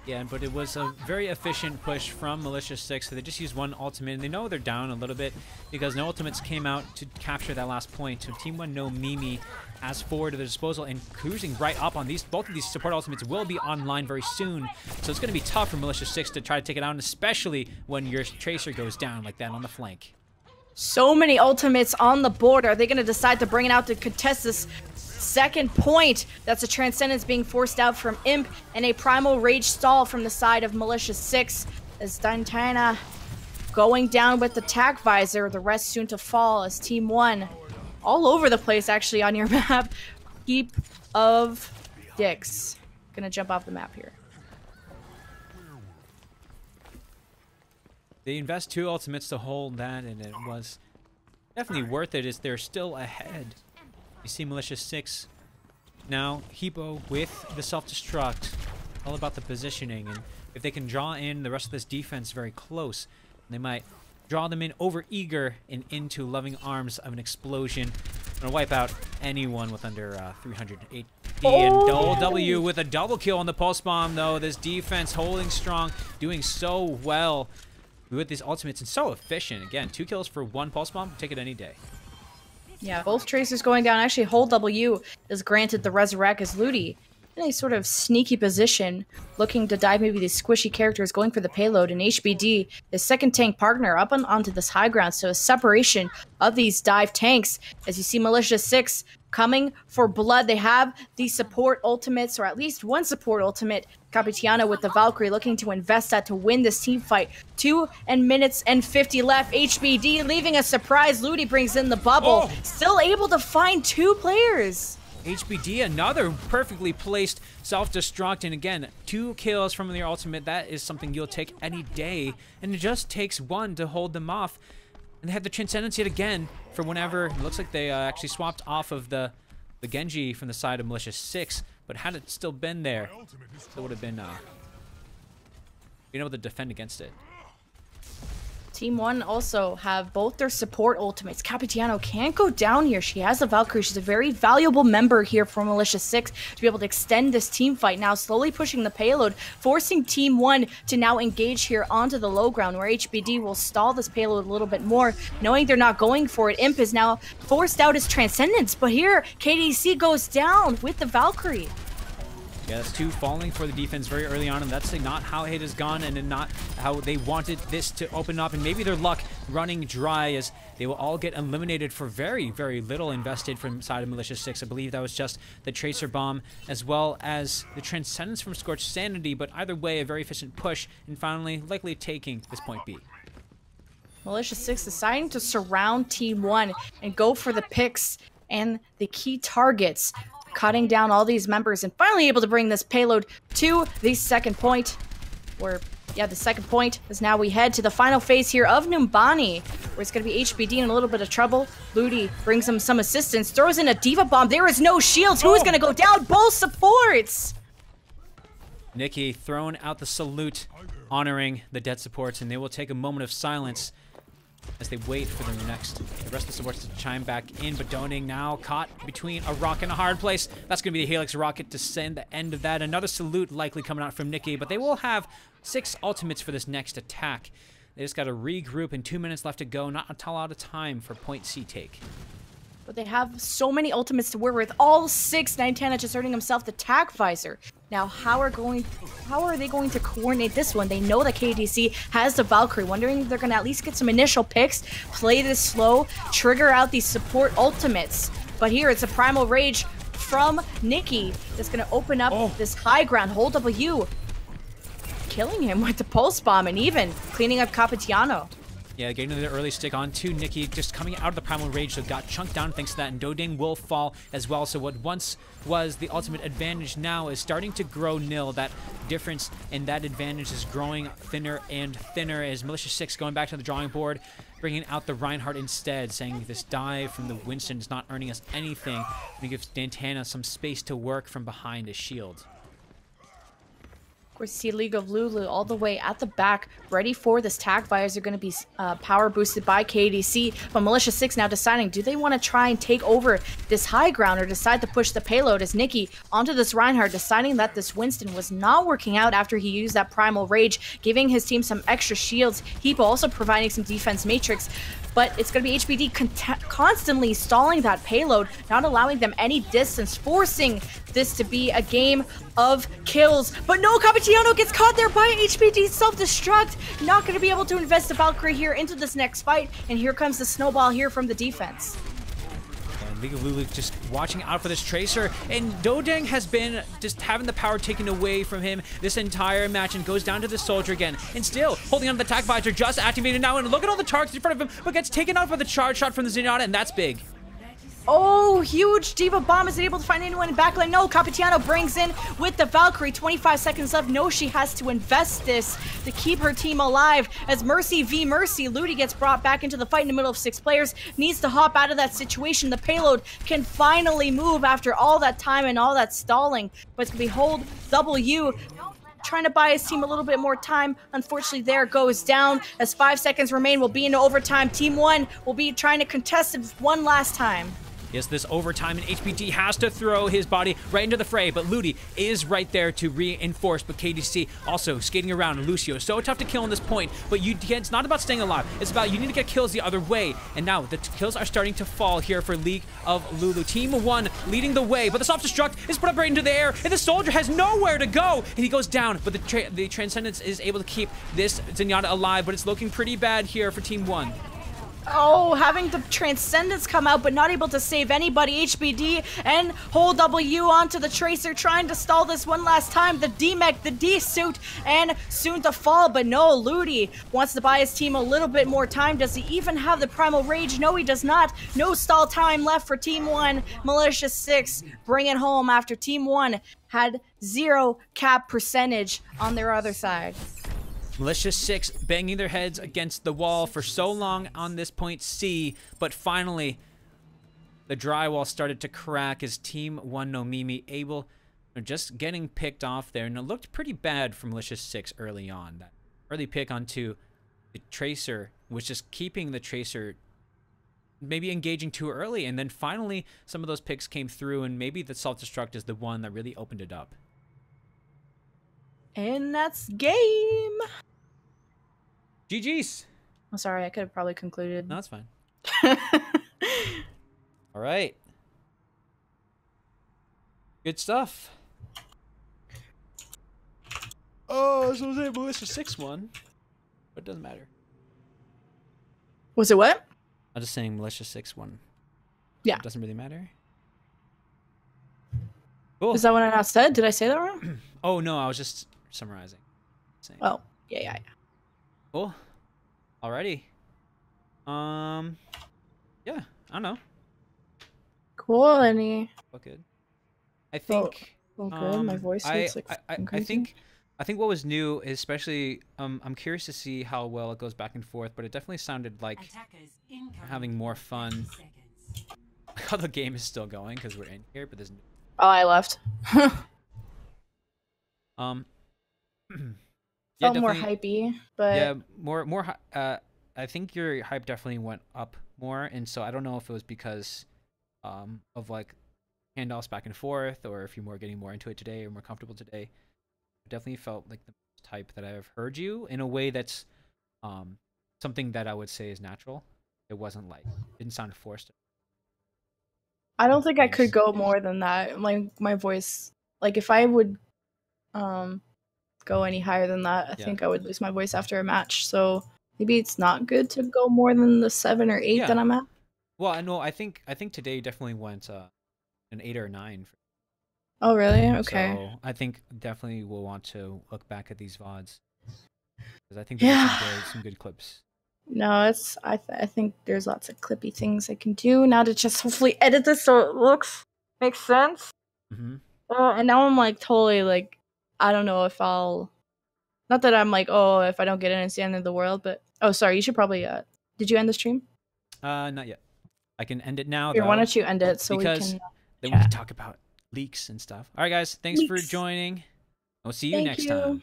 Yeah, but it was a very efficient push from Militia 6, so they just used one ultimate, and they know they're down a little bit because no ultimates came out to capture that last point. So Team 1 No Mimi has forward to their disposal and cruising right up on these. Both of these support ultimates will be online very soon, so it's going to be tough for Militia 6 to try to take it out, especially when your Tracer goes down like that on the flank. So many ultimates on the board. Are they going to decide to bring it out to contest this second point? That's a Transcendence being forced out from Imp and a Primal Rage stall from the side of Militia 6 as Dantana going down with the Tac Visor. The rest soon to fall as Team 1 all over the place actually on your map. Heap of dicks. Gonna jump off the map here. They invest 2 ultimates to hold that, and it was definitely worth it as they're still ahead. You see Militia 6 now, Hippo with the self-destruct. All about the positioning, and if they can draw in the rest of this defense very close, they might draw them in over eager and into loving arms of an explosion. Gonna wipe out anyone with under 300 HP. And Double W with a double kill on the pulse bomb, though. This defense holding strong, doing so well with these ultimates and so efficient. Again, 2 kills for 1 pulse bomb. Take it any day. Yeah, both Tracers going down. Actually, Hold W is granted the Resurrect as Ludi in a sort of sneaky position, looking to dive maybe these squishy characters, going for the payload. And HBD, his second tank partner, up onto this high ground. So a separation of these dive tanks. As you see Militia 6 coming for blood. They have the support ultimates, or at least one support ultimate. Capitiano with the Valkyrie looking to invest that to win this team fight. 2 minutes and 50 left. HBD leaving a surprise. Ludi brings in the bubble. Still able to find 2 players. HBD, another perfectly placed self-destruct, and again, 2 kills from their ultimate. That is something you'll take any day, and it just takes 1 to hold them off. And they have the Transcendence yet again for whenever. It looks like they actually swapped off of the Genji from the side of Militia6, but had it still been there, it would have been being able to defend against it. Team 1 also have both their support ultimates. Capitiano can't go down here. She has the Valkyrie. She's a very valuable member here for Militia6 to be able to extend this team fight. Now slowly pushing the payload, forcing Team 1 to now engage here onto the low ground, where HBD will stall this payload a little bit more, knowing they're not going for it. Imp is now forced out his Transcendence, but here KDC goes down with the Valkyrie. Yeah, that's 2 falling for the defense very early on, and that's not how it has gone and not how they wanted this to open up. And maybe their luck running dry as they will all get eliminated for very, very little invested from side of Militia6. I believe that was just the Tracer Bomb as well as the Transcendence from Scorched Sanity, but either way, a very efficient push, and finally likely taking this point B. Militia6 deciding to surround Team 1 and go for the picks and the key targets, cutting down all these members and finally able to bring this payload to the second point. Where, yeah, the second point is now we head to the final phase here of Numbani, where it's going to be HBD in a little bit of trouble. Ludi brings him some assistance, throws in a Diva Bomb. There is no shields. Who is going to go down? Both supports. Nikki throwing out the salute, honoring the dead supports, and they will take a moment of silence as they wait for the rest of the supports to chime back in. But Doning now caught between a rock and a hard place. That's going to be the Helix Rocket to send the end of that. Another salute likely coming out from Nikki, but they will have 6 ultimates for this next attack. They just got to regroup, and 2 minutes left to go. Not a lot of time for point C take. But they have so many ultimates to work with. All 6. Nintana just earning himself the Tac Visor. Now, how are they going to coordinate this one? They know that KDC has the Valkyrie. Wondering if they're going to at least get some initial picks, play this slow, trigger out these support ultimates. But here, it's a Primal Rage from Nikki that's going to open up this high ground. Hold W, killing him with the Pulse Bomb and even cleaning up Capitiano. Yeah, getting the early stick on to Nikki, just coming out of the Primal Rage, so got chunked down thanks to that, and Doding will fall as well. So what once was the ultimate advantage now is starting to grow nil. That difference and that advantage is growing thinner and thinner as Militia6 going back to the drawing board, bringing out the Reinhardt instead, saying this dive from the Winston is not earning us anything. And it gives Dantana some space to work from behind his shield. Of course, see League of Lulu all the way at the back, ready for this Tac Visor. Going to be power boosted by KDC. But Militia6 now deciding, do they want to try and take over this high ground or decide to push the payload as Nikki onto this Reinhardt, deciding that this Winston was not working out after he used that Primal Rage, giving his team some extra shields. Heap also providing some defense matrix. But it's going to be HBD constantly stalling that payload, not allowing them any distance, forcing this to be a game of kills. But no, Capitiano gets caught there by HBD self-destruct. Not going to be able to invest the Valkyrie here into this next fight. And here comes the snowball here from the defense. League of Lulu just watching out for this Tracer, and Dodeng has been just having the power taken away from him this entire match and goes down to the Soldier again, and still holding on to the Tac Visor, just activated now, and look at all the targets in front of him, but gets taken out by the charge shot from the Zenyatta, and that's big. Oh, huge Diva Bomb. Is able to find anyone in backline? No, Capitiano brings in with the Valkyrie. 25 seconds left. No, she has to invest this to keep her team alive. As Mercy v Mercy, Ludi gets brought back into the fight in the middle of 6 players. Needs to hop out of that situation. The payload can finally move after all that time and all that stalling. But it's going to be hold W. Trying to buy his team a little bit more time. Unfortunately, there goes down. As 5 seconds remain, we'll be into overtime. Team 1 will be trying to contest it one last time. Yes, this overtime, and HBD has to throw his body right into the fray, but Ludi is right there to reinforce, but KDC also skating around, and Lucio so tough to kill on this point, but it's not about staying alive, it's about you need to get kills the other way, and now the kills are starting to fall here for League of Lulu. Team 1 leading the way, but the self-destruct is put up right into the air, and the Soldier has nowhere to go, and he goes down, but the Transcendence is able to keep this Zenyatta alive, but it's looking pretty bad here for Team 1. Oh, having the Transcendence come out, but not able to save anybody. HBD and whole W onto the Tracer, trying to stall this one last time. The D-Mech, the D-Suit, and soon to fall, but no, Ludi wants to buy his team a little bit more time. Does he even have the Primal Rage? No, he does not. No stall time left for Team 1. Malicious 6 bring it home after Team 1 had 0 cap percentage on their other side. Malicious 6 banging their heads against the wall for so long on this point C, but finally the drywall started to crack as Team 1 No Mimi able, just getting picked off there, and it looked pretty bad for Malicious 6 early on. That early pick onto the Tracer was just keeping the Tracer maybe engaging too early, and then finally some of those picks came through, and maybe the self-destruct is the one that really opened it up. And that's game. GG's. I'm sorry, I could have probably concluded. No, that's fine. All right. Good stuff. Oh, so was it Melissa 6-1, but it doesn't matter. Was it what? I'm just saying Militia 6-1. Yeah. It doesn't really matter. Cool. Is that what I now said? Did I say that wrong? Oh, no, I was just summarizing. Saying. Oh, yeah. Cool. Alrighty. Yeah, I don't know. Cool, any... Felt good. I think... Well, good. My voice is like I think what was new is especially... I'm curious to see how well it goes back and forth, but it definitely sounded like we're having more fun. How the game is still going, because we're in here, but there's... Oh, I left. Yeah, felt more hypey, but yeah, more. I think your hype definitely went up more, and so I don't know if it was because of like handoffs back and forth, or if you're getting more into it today or more comfortable today. It definitely felt like the most hype that I've heard you in a way that's something that I would say is natural. It wasn't like didn't sound forced. I don't think I could go more than that. My voice, like if I would go any higher than that, I think I would lose my voice after a match. So maybe it's not good to go more than the 7 or 8 that I'm at. Well, I know. I think today definitely went an 8 or a 9. Oh, really? Okay. So I think definitely we'll want to look back at these VODs because I think there's some good clips. No, it's I think there's lots of clippy things I can do now to just hopefully edit this so it makes sense. Mm-hmm. And now I'm like totally like I don't know if I'll. Not that I'm like, oh, if I don't get in, it's the end of the world. But oh, sorry, you should probably. Did you end the stream? Not yet. I can end it now. Here, why don't you end it so because we can? Then we can talk about leaks and stuff. All right, guys. Thanks for joining. We'll see you next time.